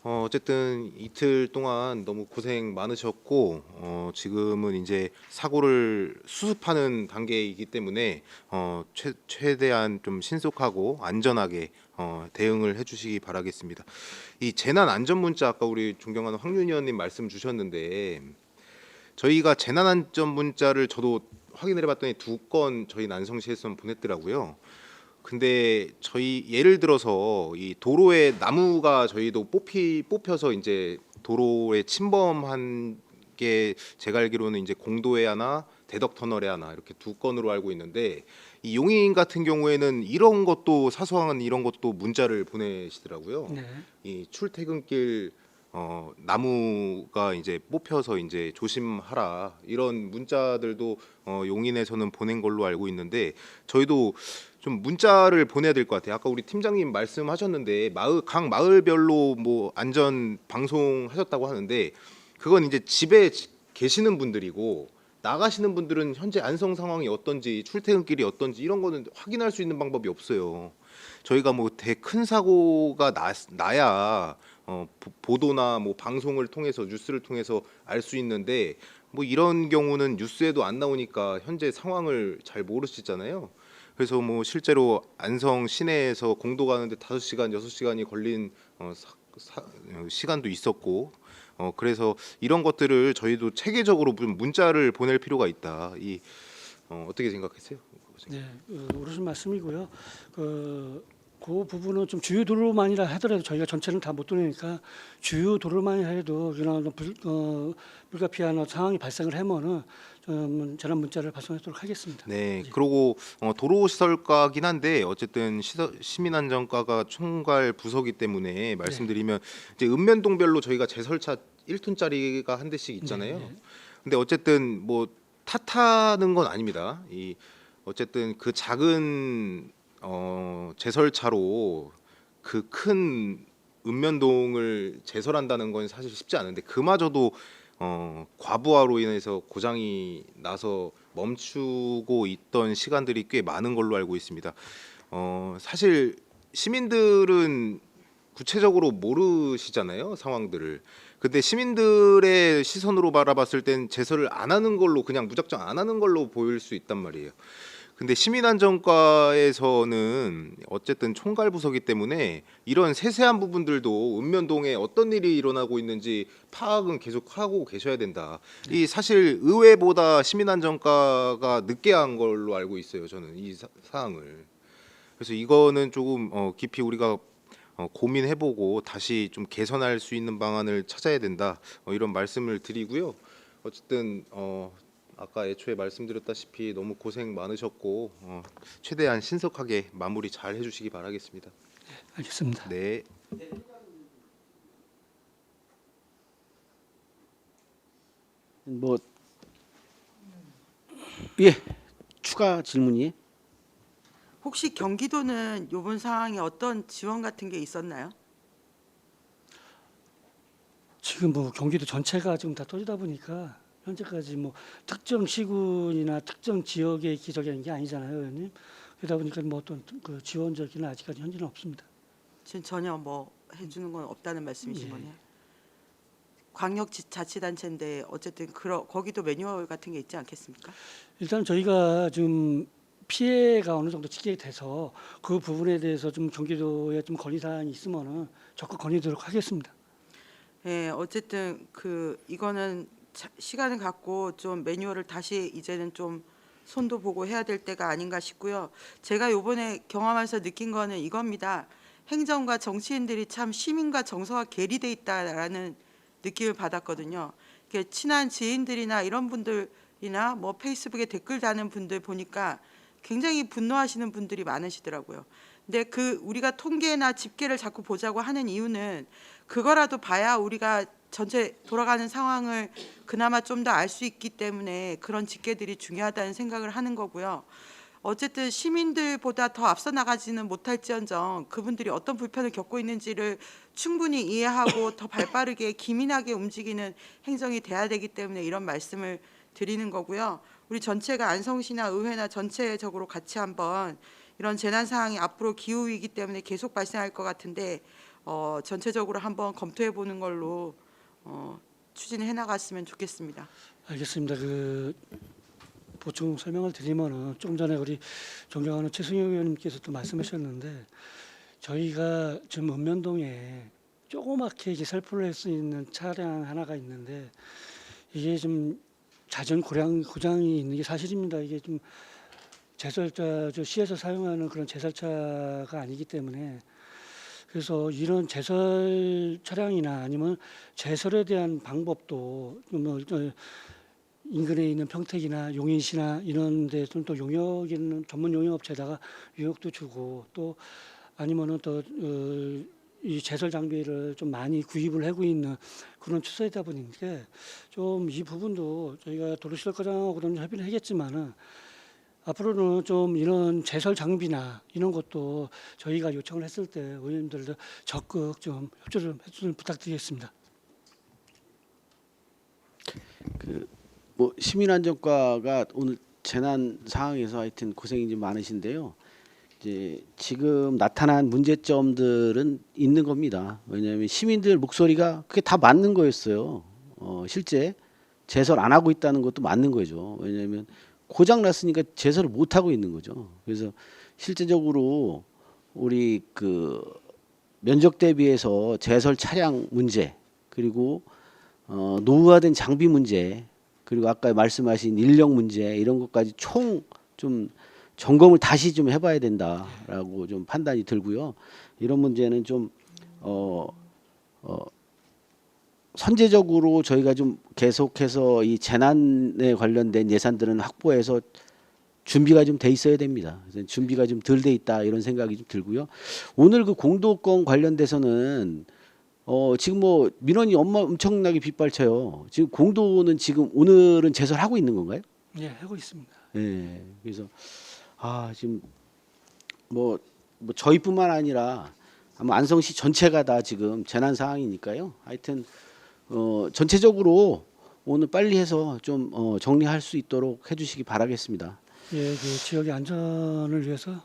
어쨌든 이틀 동안 너무 고생 많으셨고 지금은 이제 사고를 수습하는 단계이기 때문에 최대한 좀 신속하고 안전하게 대응을 해주시기 바라겠습니다. 이 재난 안전 문자 아까 우리 존경하는 황윤희 의원님 말씀 주셨는데 저희가 재난 안전 문자를 저도 확인을 해봤더니 2건 저희 난성시에서 보냈더라고요. 근데 저희 예를 들어서 이 도로에 나무가 저희도 뽑혀서 이제 도로에 침범한 게 제가 알기로는 이제 공도에 하나, 대덕 터널에 하나 이렇게 2건으로 알고 있는데 이 용인 같은 경우에는 이런 것도 사소한 이런 것도 문자를 보내시더라고요. 네. 이 출퇴근길 나무가 이제 뽑혀서 이제 조심하라 이런 문자들도 용인에서는 보낸 걸로 알고 있는데 저희도 좀 문자를 보내야 될 것 같아요. 아까 우리 팀장님 말씀하셨는데 각 마을별로 뭐 안전 방송하셨다고 하는데 그건 이제 집에 계시는 분들이고 나가시는 분들은 현재 안성 상황이 어떤지 출퇴근길이 어떤지 이런 거는 확인할 수 있는 방법이 없어요. 저희가 뭐 큰 사고가 나야 보도나 뭐 방송을 통해서 뉴스를 통해서 알 수 있는데 뭐 이런 경우는 뉴스에도 안 나오니까 현재 상황을 잘 모르시잖아요. 그래서 뭐 실제로 안성 시내에서 공도 가는데 5시간, 6시간이 걸린 시간도 있었고 그래서 이런 것들을 저희도 체계적으로 문자를 보낼 필요가 있다. 어떻게 생각하세요? 네, 옳으신 말씀이고요. 그 부분은 좀 주요 도로만이라 하더라도 저희가 전체는 다 못 도니까 주요 도로만 해도 그런 불가피한 상황이 발생을 하면은 재난 문자를 발송하도록 하겠습니다. 네, 그리고 도로시설과긴 한데 어쨌든 시민안전과가 총괄 부서기 때문에 말씀드리면 이제 읍면동별로 저희가 제설차 1톤짜리가 한 대씩 있잖아요. 네. 근데 어쨌든 뭐 탓하는 건 아닙니다. 어쨌든 그 작은 제설차로 그 큰 읍면동을 제설한다는 건 사실 쉽지 않은데 그마저도 과부하로 인해서 고장이 나서 멈추고 있던 시간들이 꽤 많은 걸로 알고 있습니다. 사실 시민들은 구체적으로 모르시잖아요, 상황들을. 근데 시민들의 시선으로 바라봤을 땐 제설을 안 하는 걸로 그냥 무작정 안 하는 걸로 보일 수 있단 말이에요. 근데 시민안전과에서는 어쨌든 총괄 부서기 때문에 이런 세세한 부분들도 읍면동에 어떤 일이 일어나고 있는지 파악은 계속 하고 계셔야 된다. 이 사실 의회보다 시민안전과가 늦게 한 걸로 알고 있어요. 저는 이 사항을. 그래서 이거는 조금 깊이 우리가 고민해보고 다시 좀 개선할 수 있는 방안을 찾아야 된다. 이런 말씀을 드리고요. 어쨌든 아까 애초에 말씀드렸다시피 너무 고생 많으셨고 최대한 신속하게 마무리 잘 해주시기 바라겠습니다. 알겠습니다. 네. 뭐 예, 추가 질문이 혹시 경기도는 이번 상황에 어떤 지원 같은 게 있었나요? 지금 뭐 경기도 전체가 지금 다 터지다 보니까 현재까지 뭐 특정 시군이나 특정 지역의 기적인 게 아니잖아요, 의원님. 그러다 보니까 뭐 어떤 그 지원적인 아직까지 현재는 없습니다. 지금 전혀 뭐 해주는 건 없다는 말씀이신 예. 거네요. 광역자치단체인데 어쨌든 거기도 매뉴얼 같은 게 있지 않겠습니까? 일단 저희가 좀 피해가 어느 정도 집계가 돼서 그 부분에 대해서 좀 경기도에 좀 건의 사항이 있으면은 적극 건의하도록 하겠습니다. 예, 어쨌든 이거는 시간을 갖고 좀 매뉴얼을 다시 이제는 좀 손도 보고 해야 될 때가 아닌가 싶고요. 제가 요번에 경험하면서 느낀 거는 이겁니다. 행정과 정치인들이 참 시민과 정서가 괴리돼 있다라는 느낌을 받았거든요. 친한 지인들이나 이런 분들이나 뭐 페이스북에 댓글 다는 분들 보니까 굉장히 분노하시는 분들이 많으시더라고요. 근데 우리가 통계나 집계를 자꾸 보자고 하는 이유는 그거라도 봐야 우리가 전체 돌아가는 상황을 그나마 좀 더 알 수 있기 때문에 그런 집계들이 중요하다는 생각을 하는 거고요. 어쨌든 시민들보다 더 앞서 나가지는 못할지언정 그분들이 어떤 불편을 겪고 있는지를 충분히 이해하고 더 발빠르게 기민하게 움직이는 행정이 돼야 되기 때문에 이런 말씀을 드리는 거고요. 우리 전체가 안성시나 의회나 전체적으로 같이 한번 이런 재난 상황이 앞으로 기후 위기 때문에 계속 발생할 것 같은데 전체적으로 한번 검토해 보는 걸로 추진해 나갔으면 좋겠습니다. 알겠습니다. 보충 설명을 드리면은 조금 전에 우리 존경하는 최승영 의원님께서 또 말씀하셨는데 저희가 지금 읍면동에 조그맣게 이제 살포를 할 수 있는 차량 하나가 있는데 이게 좀 자전 고장이 있는 게 사실입니다. 이게 좀 시에서 사용하는 그런 제설차가 아니기 때문에 그래서 이런 제설 차량이나 아니면 제설에 대한 방법도 인근에 있는 평택이나 용인시나 이런 데서는 또 용역 있는 전문 용역업체에다가 용역도 주고 또 아니면은 또 이 제설 장비를 좀 많이 구입을 하고 있는 그런 추세이다 보니까 좀 이 부분도 저희가 도로시설과장하고는 협의를 하겠지만은 앞으로는 좀 이런 제설 장비나 이런 것도 저희가 요청을 했을 때 의원님들도 적극 좀 협조를 해주시면 부탁드리겠습니다. 뭐 시민안전과가 오늘 재난 상황에서 하여튼 고생이 좀 많으신데요. 이제 지금 나타난 문제점들은 있는 겁니다. 왜냐하면 시민들 목소리가 그게 다 맞는 거였어요. 실제 제설 안 하고 있다는 것도 맞는 거죠. 왜냐하면 고장 났으니까 제설을 못 하고 있는 거죠. 그래서 실제적으로 우리 면적 대비해서 제설 차량 문제 그리고 노후화된 장비 문제 그리고 아까 말씀하신 인력 문제 이런 것까지 총 좀 점검을 다시 좀 해봐야 된다라고 좀 판단이 들고요. 이런 문제는 좀 선제적으로 저희가 좀 계속해서 이 재난에 관련된 예산들은 확보해서 준비가 좀 돼 있어야 됩니다. 준비가 좀 덜 돼 있다 이런 생각이 좀 들고요. 오늘 공도권 관련돼서는 지금 뭐 민원이 엄청나게 빗발쳐요. 지금 공도는 지금 오늘은 제설하고 있는 건가요? 예, 하고 있습니다. 예. 그래서 지금 뭐 저희뿐만 아니라 아마 안성시 전체가 다 지금 재난 상황이니까요. 하여튼 전체적으로 오늘 빨리 해서 좀 정리할 수 있도록 해주시기 바라겠습니다. 예, 지역의 안전을 위해서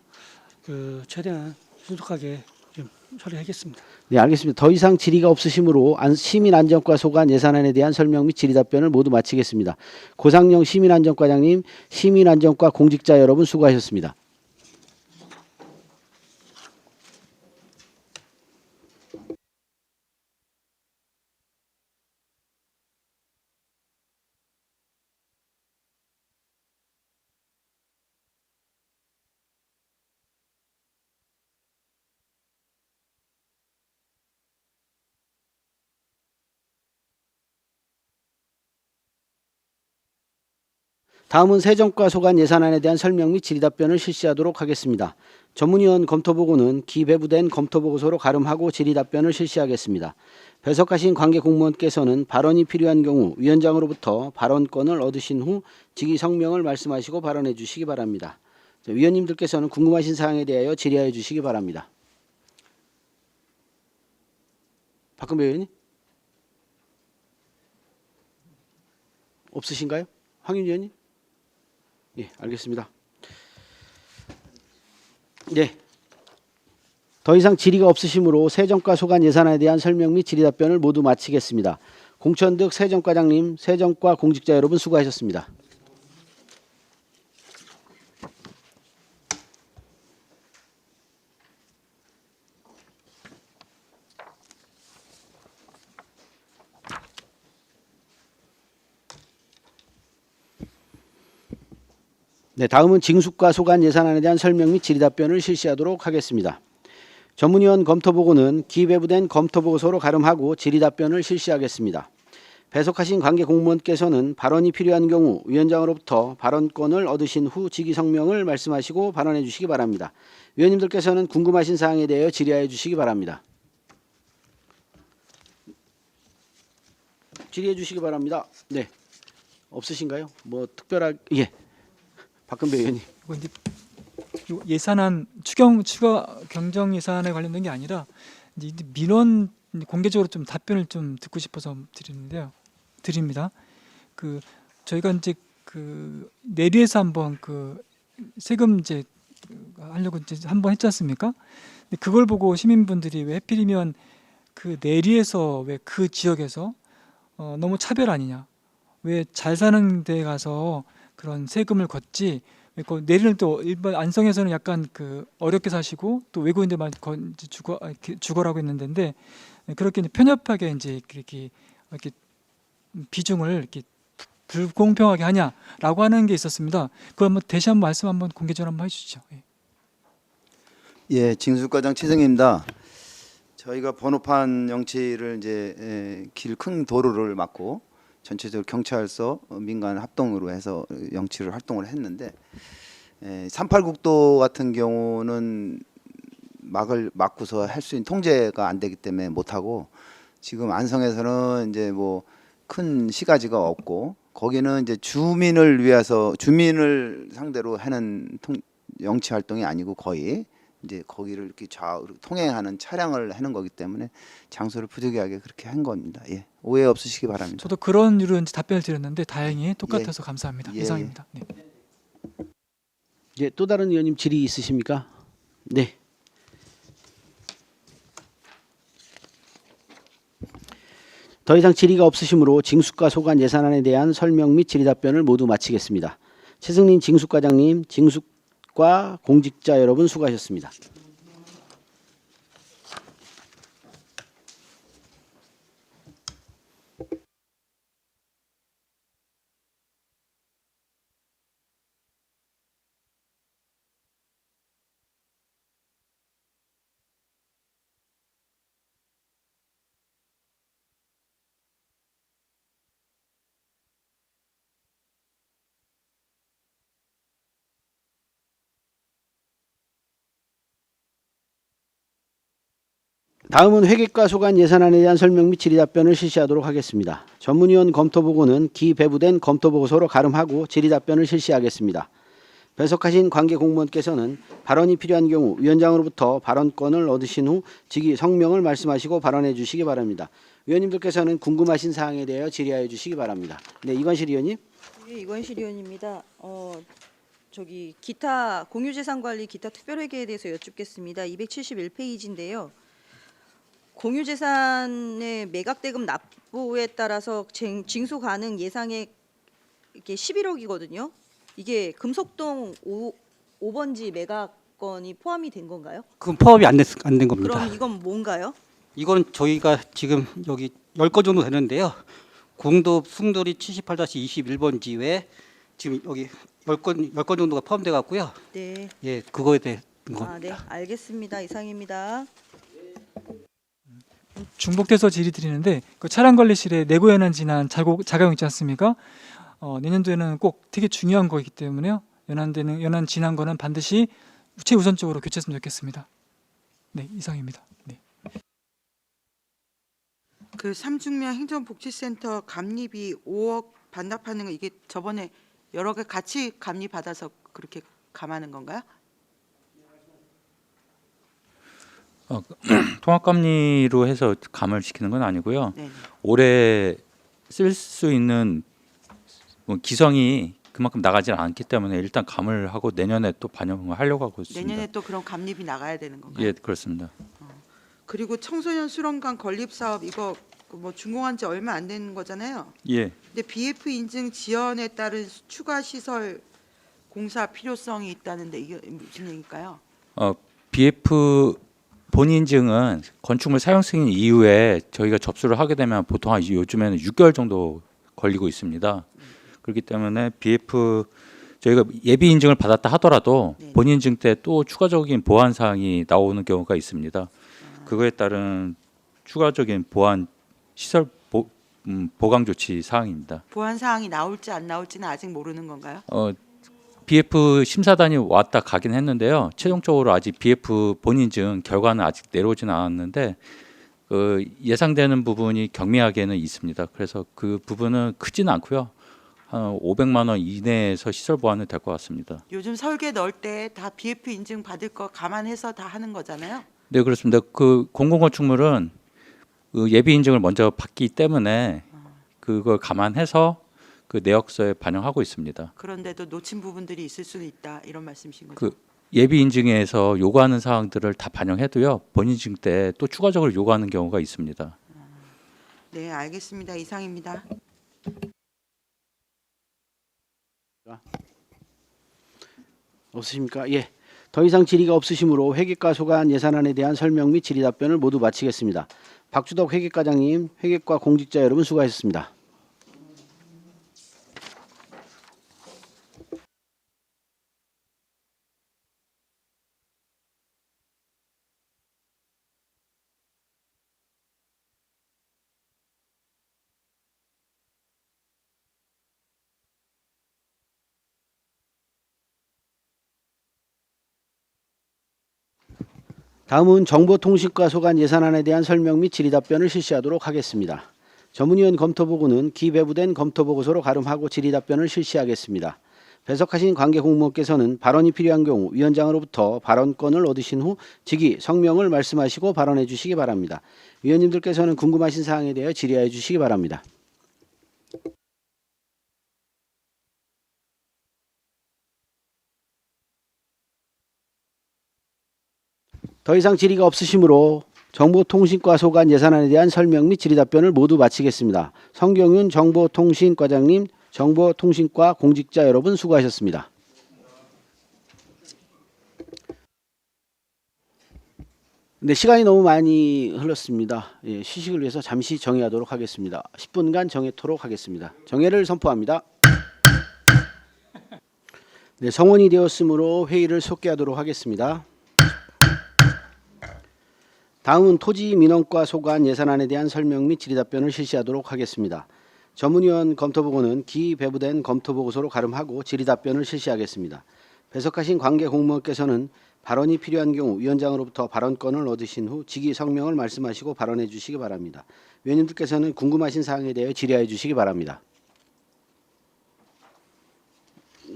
최대한 신속하게 좀 처리하겠습니다. 네, 알겠습니다. 더 이상 질의가 없으시므로 시민안전과 소관 예산안에 대한 설명 및 질의 답변을 모두 마치겠습니다. 고상영 시민안전과장님, 시민안전과 공직자 여러분 수고하셨습니다. 다음은 세정과 소관 예산안에 대한 설명 및 질의답변을 실시하도록 하겠습니다. 전문위원 검토보고는 기배부된 검토보고서로 가름하고 질의답변을 실시하겠습니다. 배석하신 관계 공무원께서는 발언이 필요한 경우 위원장으로부터 발언권을 얻으신 후 직위 성명을 말씀하시고 발언해 주시기 바랍니다. 위원님들께서는 궁금하신 사항에 대하여 질의하여 주시기 바랍니다. 박근배 의원님? 없으신가요? 황윤 의원님? 예, 알겠습니다. 네. 더 이상 질의가 없으시므로 세정과 소관 예산안에 대한 설명 및 질의답변을 모두 마치겠습니다. 공천득 세정과장님, 세정과 공직자 여러분 수고하셨습니다. 네, 다음은 징수과 소관 예산안에 대한 설명 및 질의답변을 실시하도록 하겠습니다. 전문위원 검토보고는 기배부된 검토보고서로 가름하고 질의답변을 실시하겠습니다. 배석하신 관계 공무원께서는 발언이 필요한 경우 위원장으로부터 발언권을 얻으신 후 직위 성명을 말씀하시고 발언해 주시기 바랍니다. 위원님들께서는 궁금하신 사항에 대하여 질의하여 주시기 바랍니다. 질의해 주시기 바랍니다. 네, 없으신가요? 뭐 특별하게 예. 박근배 의원님. 이제 예산안 추가 경정 예산에 관련된 게 아니라 이제 민원 공개적으로 좀 답변을 좀 듣고 싶어서 드립니다. 그 저희가 이제 그 내리에서 한번 그 세금 이제 하려고 이제 한번 했지 않습니까? 근데 그걸 보고 시민분들이 왜 하필이면 그 내리에서 왜 그 지역에서 너무 차별 아니냐? 왜 잘 사는 데 가서 그런 세금을 걷지? 내리는 또 일반 안성에서는 약간 그 어렵게 사시고 또 외국인들만 주거라고 있는 데인데 그렇게 이제 편협하게 이제 이렇게 비중을 이렇게 불공평하게 하냐라고 하는 게 있었습니다. 그걸 한번 다시 한번 말씀 한번 공개적으로 한번 해주시죠. 예. 예, 징수과장 최정입니다. 저희가 번호판 영치를 이제 길 큰 도로를 막고 전체적으로 경찰서 민간 합동으로 해서 영치를 활동을 했는데 38국도 같은 경우는 막고서 할 수 있는 통제가 안 되기 때문에 못 하고 지금 안성에서는 이제 뭐 큰 시가지가 없고 거기는 이제 주민을 위해서 주민을 상대로 하는 영치 활동이 아니고 거의 이제 거기를 이렇게 통행하는 차량을 하는 거기 때문에 장소를 부득이하게 그렇게 한 겁니다. 예, 오해 없으시기 바랍니다. 저도 그런 유로 답변을 드렸는데 다행히 똑같아서 감사합니다. 예. 이상입니다. 네. 예, 또 다른 의원님 질의 있으십니까? 네. 더 이상 질의가 없으시므로 징수과 소관 예산안에 대한 설명 및 질의답변을 모두 마치겠습니다. 최승린 징수과장님, 징수과 공직자 여러분 수고하셨습니다. 다음은 회계과 소관 예산안에 대한 설명 및 질의답변을 실시하도록 하겠습니다. 전문위원 검토보고는 기배부된 검토보고서로 가름하고 질의답변을 실시하겠습니다. 배석하신 관계 공무원께서는 발언이 필요한 경우 위원장으로부터 발언권을 얻으신 후 직위 성명을 말씀하시고 발언해 주시기 바랍니다. 위원님들께서는 궁금하신 사항에 대하여 질의하여 주시기 바랍니다. 네, 이관실 의원님. 예, 이관실 의원입니다. 저기 기타 공유재산관리 기타 특별회계에 대해서 여쭙겠습니다. 271페이지인데요. 공유재산의 매각대금 납부에 따라서 징수 가능 예상액 이게 11억이거든요. 이게 금속동 5번지 매각건이 포함이 된 건가요? 그건 포함이 안 된 겁니다. 그럼 이건 뭔가요? 이건 저희가 지금 여기 10건 정도 되는데요. 공도 승돌이 78-21번지 외에 지금 여기 10건 정도가 포함돼 갖고요. 네. 예, 그거에 대해 네, 알겠습니다. 이상입니다. 중복돼서 질의 드리는데 그 차량관리실에 내고연한 지난 자가용 있지 않습니까? 내년도에는 꼭 되게 중요한 거이기 때문에요. 연한 지난 거는 반드시 최우선적으로 교체했으면 좋겠습니다. 네, 이상입니다. 네. 그 삼중면 행정복지센터 감리비 5억 반납하는 거 이게 저번에 여러 개 같이 감리 받아서 그렇게 감하는 건가요? 통합감리로 해서 감을 시키는 건 아니고요. 네. 올해 쓸 수 있는 기성이 그만큼 나가지 않기 때문에 일단 감을 하고 내년에 또 반영을 하려고 하고 있습니다. 내년에 또 그런 감리비 나가야 되는 건가요? 예, 그렇습니다. 그리고 청소년 수련관 건립 사업 이거 뭐 준공한 지 얼마 안 된 거잖아요. 예, 근데 BF 인증 지연에 따른 추가 시설 공사 필요성이 있다는데 이게 무슨 얘기일까요? BF 본인증은 건축물 사용 승인 이후에 저희가 접수를 하게 되면 보통 요즘에는 6개월 정도 걸리고 있습니다. 그렇기 때문에 BF 저희가 예비 인증을 받았다 하더라도 본인증 때 또 추가적인 보완 사항이 나오는 경우가 있습니다. 그거에 따른 추가적인 보완 시설 보강 조치 사항입니다. 보완 사항이 나올지 안 나올지는 아직 모르는 건가요? BF 심사단이 왔다 가긴 했는데요. 최종적으로 아직 BF 본인증 결과는 아직 내려오지는 않았는데 예상되는 부분이 경미하게는 있습니다. 그래서 그 부분은 크지는 않고요. 한 500만 원 이내에서 시설 보완은 될 것 같습니다. 요즘 설계 넣을 때 다 BF 인증 받을 거 감안해서 다 하는 거잖아요. 네, 그렇습니다. 그 공공건축물은 그 예비 인증을 먼저 받기 때문에 그걸 감안해서 그 내역서에 반영하고 있습니다. 그런데도 놓친 부분들이 있을 수는 있다 이런 말씀이신 거죠? 그 예비 인증에서 요구하는 사항들을 다 반영해도요. 본인증 때 또 추가적으로 요구하는 경우가 있습니다. 네, 알겠습니다. 이상입니다. 없으십니까? 예. 더 이상 질의가 없으시므로 회계과 소관 예산안에 대한 설명 및 질의 답변을 모두 마치겠습니다. 박주덕 회계과장님, 회계과 공직자 여러분 수고하셨습니다. 다음은 정보통신과 소관 예산안에 대한 설명 및 질의 답변을 실시하도록 하겠습니다. 전문위원 검토보고는 기배부된 검토보고서로 가름하고 질의 답변을 실시하겠습니다. 배석하신 관계 공무원께서는 발언이 필요한 경우 위원장으로부터 발언권을 얻으신 후 직위 성명을 말씀하시고 발언해 주시기 바랍니다. 위원님들께서는 궁금하신 사항에 대해 질의해 주시기 바랍니다. 더 이상 질의가 없으시므로 정보통신과 소관 예산안에 대한 설명 및 질의 답변을 모두 마치겠습니다. 성경윤 정보통신과장님, 정보통신과 공직자 여러분 수고하셨습니다. 네, 시간이 너무 많이 흘렀습니다. 예, 휴식을 위해서 잠시 정회하도록 하겠습니다. 10분간 정회토록 하겠습니다. 정회를 선포합니다. 네, 성원이 되었으므로 회의를 속개하도록 하겠습니다. 다음은 토지민원과 소관 예산안에 대한 설명 및 질의 답변을 실시하도록 하겠습니다. 전문위원 검토보고는 기배부된 검토보고서로 가름하고 질의 답변을 실시하겠습니다. 배석하신 관계 공무원께서는 발언이 필요한 경우 위원장으로부터 발언권을 얻으신 후 직위 성명을 말씀하시고 발언해 주시기 바랍니다. 위원님들께서는 궁금하신 사항에 대해 질의해 주시기 바랍니다.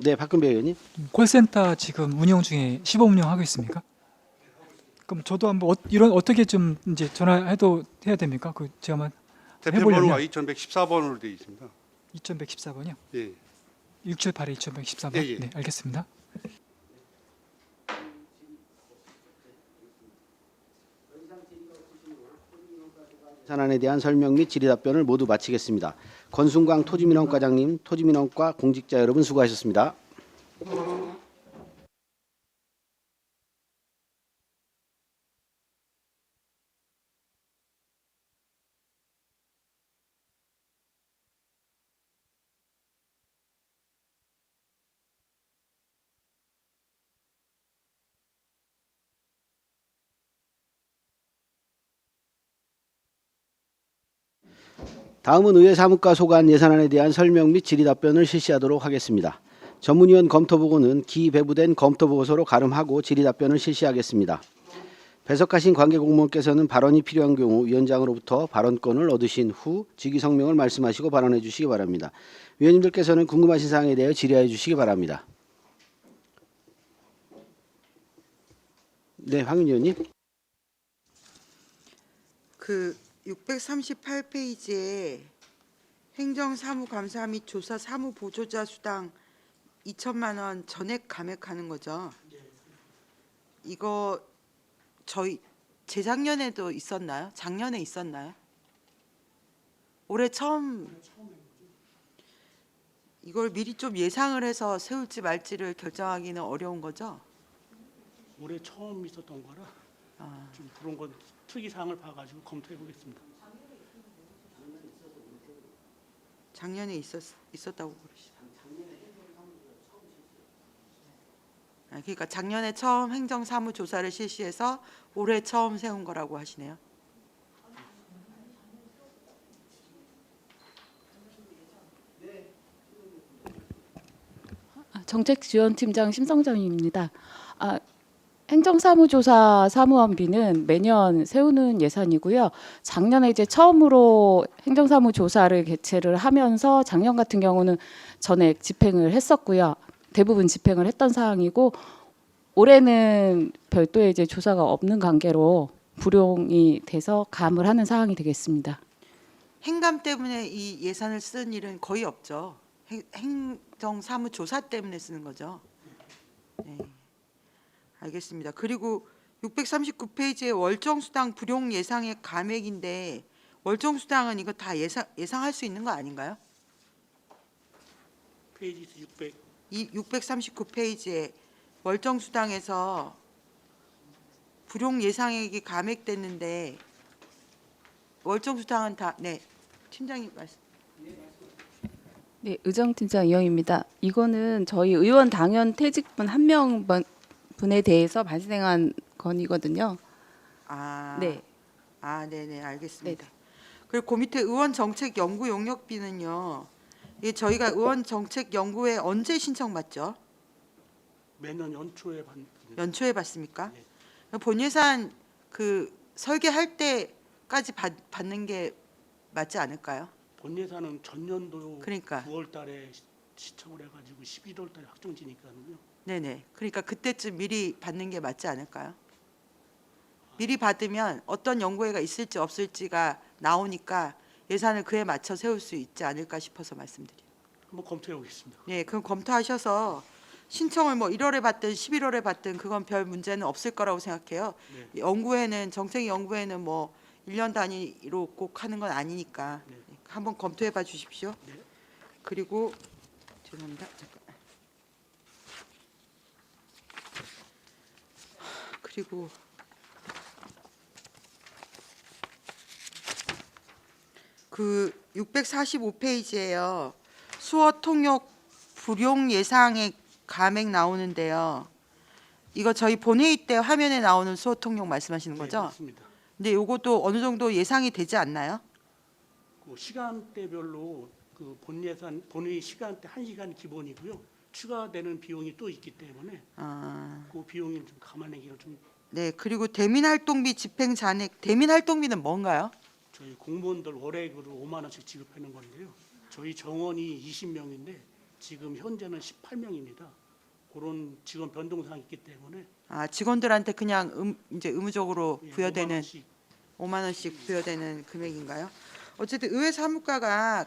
네, 박근배 의원님. 콜센터 지금 운영 중에 시범 운영하고 있습니까? 그럼 저도 한번 이런 어떻게 좀 이제 전화해도 해야 됩니까? 그 제가 대표번호가 2114번으로 되어 있습니다. 2114번이요? 예. 678에 2114번. 예, 예. 네, 알겠습니다. 예산안에 대한 설명 및 질의 답변을 모두 마치겠습니다. 권순광 토지민원과장님, 토지민원과 공직자 여러분 수고하셨습니다. 다음은 의회 사무과 소관 예산안에 대한 설명 및 질의 답변을 실시하도록 하겠습니다. 전문위원 검토보고는 기배부된 검토보고서로 가름하고 질의 답변을 실시하겠습니다. 배석하신 관계공무원께서는 발언이 필요한 경우 위원장으로부터 발언권을 얻으신 후 직위 성명을 말씀하시고 발언해 주시기 바랍니다. 위원님들께서는 궁금하신 사항에 대해 질의해 주시기 바랍니다. 네, 황윤 의원님. 그 638페이지에 행정사무감사 및 조사 사무보조자 수당 2천만 원 전액 감액하는 거죠. 이거 저희 재작년에도 있었나요? 작년에 있었나요? 올해 처음 이걸 미리 좀 예상을 해서 세울지 말지를 결정하기는 어려운 거죠? 올해 처음 있었던 거라 좀 그런 건 특이사항을 봐가지고 검토해 보겠습니다. 작년에 있었다고 그러시죠. 그러니까 작년에 처음 행정사무조사를 실시해서 올해 처음 세운 거라고 하시네요. 정책지원팀장 심성정입니다. 행정사무조사 사무원비는 매년 세우는 예산이고요. 작년에 이제 처음으로 행정사무조사를 개최를 하면서 작년 같은 경우는 전액 집행을 했었고요. 대부분 집행을 했던 사항이고 올해는 별도의 이제 조사가 없는 관계로 불용이 돼서 감을 하는 사항이 되겠습니다. 행감 때문에 이 예산을 쓴 일은 거의 없죠. 행정사무조사 때문에 쓰는 거죠. 네. 알겠습니다. 그리고 639페이지에 월정수당 불용 예상의 감액인데 월정수당은 이거 다 예상할 수 있는 거 아닌가요? 페이지 600. 이 639페이지에 월정수당에서 불용 예상액이 감액됐는데 월정수당은 다 팀장님 말씀. 네, 의정팀장 이영입니다. 이거는 저희 의원 당연 퇴직분 한 명 분에 대해서 발생한 건이거든요. 네. 네네 알겠습니다. 그리고 그 밑에 의원 정책 연구 용역비는요. 이게 저희가 의원 정책 연구회 언제 신청받죠? 매년 연초에 받습니다. 연초에 받습니까? 본 예산 그 설계할 때까지 받는 게 맞지 않을까요? 본 예산은 전년도 그러니까. 9월달에 시청을 해가지고 11월달에 확정지니까요. 네네. 그러니까 그때쯤 미리 받는 게 맞지 않을까요? 미리 받으면 어떤 연구회가 있을지 없을지가 나오니까 예산을 그에 맞춰 세울 수 있지 않을까 싶어서 말씀드려요. 한번 검토해 보겠습니다. 네, 그럼 검토하셔서 신청을 뭐 1월에 받든 11월에 받든 그건 별 문제는 없을 거라고 생각해요. 네. 연구회는 정책 연구회는 뭐 1년 단위로 꼭 하는 건 아니니까 한번 검토해 봐 주십시오. 네. 그리고 죄송합니다. 잠깐. 그리고 그 645페이지에요. 수어 통역 불용 예상액 감액 나오는데요. 이거 저희 본회의 때 화면에 나오는 수어 통역 말씀하시는 거죠? 네, 맞습니다. 근데 이것도 어느 정도 예상이 되지 않나요? 그 시간대별로 그 본 예산 본회의 시간대 1시간 기본이고요. 추가되는 비용이 또 있기 때문에 그 비용이 좀 감안하기가 좀. 네, 그리고 대민활동비 집행 잔액 대민활동비는 뭔가요? 저희 공무원들 월액으로 5만 원씩 지급하는 건데요. 저희 정원이 20명인데 지금 현재는 18명입니다. 그런 직원 변동사항이 있기 때문에 직원들한테 그냥 이제 의무적으로 예, 부여되는 5만 5만 원씩 부여되는 금액인가요? 어쨌든 의회 사무과가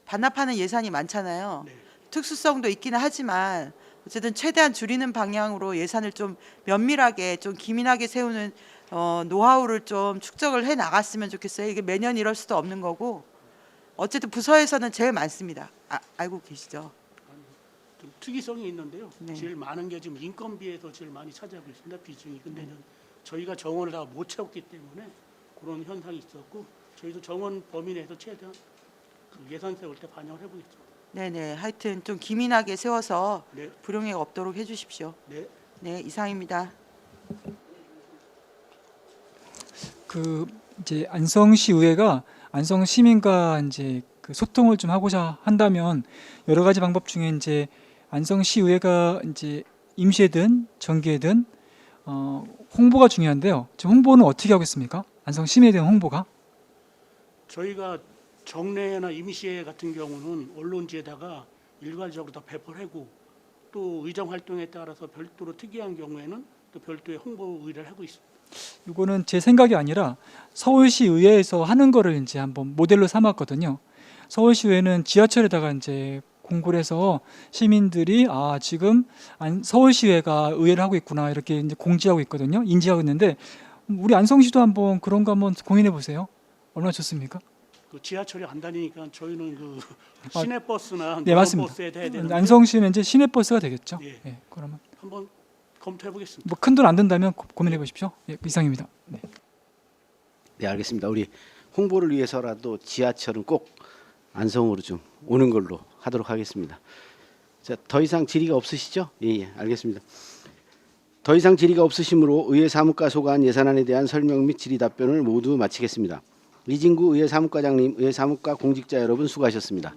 반납하는 예산이 많잖아요. 네. 특수성도 있기는 하지만 어쨌든 최대한 줄이는 방향으로 예산을 좀 면밀하게 좀 기민하게 세우는 노하우를 좀 축적을 해 나갔으면 좋겠어요. 이게 매년 이럴 수도 없는 거고 어쨌든 부서에서는 제일 많습니다. 알고 계시죠? 좀 특이성이 있는데요. 네. 제일 많은 게 지금 인건비에서 제일 많이 차지하고 있습니다. 비중이. 근데 저희가 정원을 다 못 채웠기 때문에 그런 현상이 있었고 저희도 정원 범위 내에서 최대한 그 예산 세울 때 반영을 해보겠습니다. 네네. 하여튼 좀 기민하게 세워서 네. 불용액 없도록 해주십시오. 네. 네, 이상입니다. 그 이제 안성시 의회가 안성 시민과 이제 그 소통을 좀 하고자 한다면 여러 가지 방법 중에 이제 안성시의회가 이제 임시회든 정기회든 홍보가 중요한데요. 지금 홍보는 어떻게 하겠습니까? 안성 시민에 대한 홍보가? 저희가 정례나 임시회 같은 경우는 언론지에다가 일괄적으로 다 배포를 하고 또 의정 활동에 따라서 별도로 특이한 경우에는 또 별도의 홍보 의뢰를 하고 있습니다. 이거는 제 생각이 아니라 서울시 의회에서 하는 거를 이제 한번 모델로 삼았거든요. 서울시 의회는 지하철에다가 이제 공고를 해서 시민들이 지금 서울시의회가 의회를 하고 있구나 이렇게 이제 공지하고 있거든요. 인지하고 있는데 우리 안성시도 한번 그런 거 한번 고민해 보세요. 얼마나 좋습니까? 그 지하철이 안 다니니까 저희는 그 시내버스나 네, 맞습니다. 버스에 해야 되는데 안성시는 이제 시내버스가 되겠죠. 예. 예, 그러면 한번 검토해 보겠습니다. 뭐 큰 돈 안 든다면 고민해 보십시오. 예, 이상입니다. 네. 네, 알겠습니다. 우리 홍보를 위해서라도 지하철은 꼭 안성으로 좀 오는 걸로 하도록 하겠습니다. 자, 더 이상 질의가 없으시죠? 예, 알겠습니다. 더 이상 질의가 없으시므로 의회 사무과 소관 예산안에 대한 설명 및 질의 답변을 모두 마치겠습니다. 이진구 의회 사무과장님, 의회 사무과 공직자 여러분 수고하셨습니다.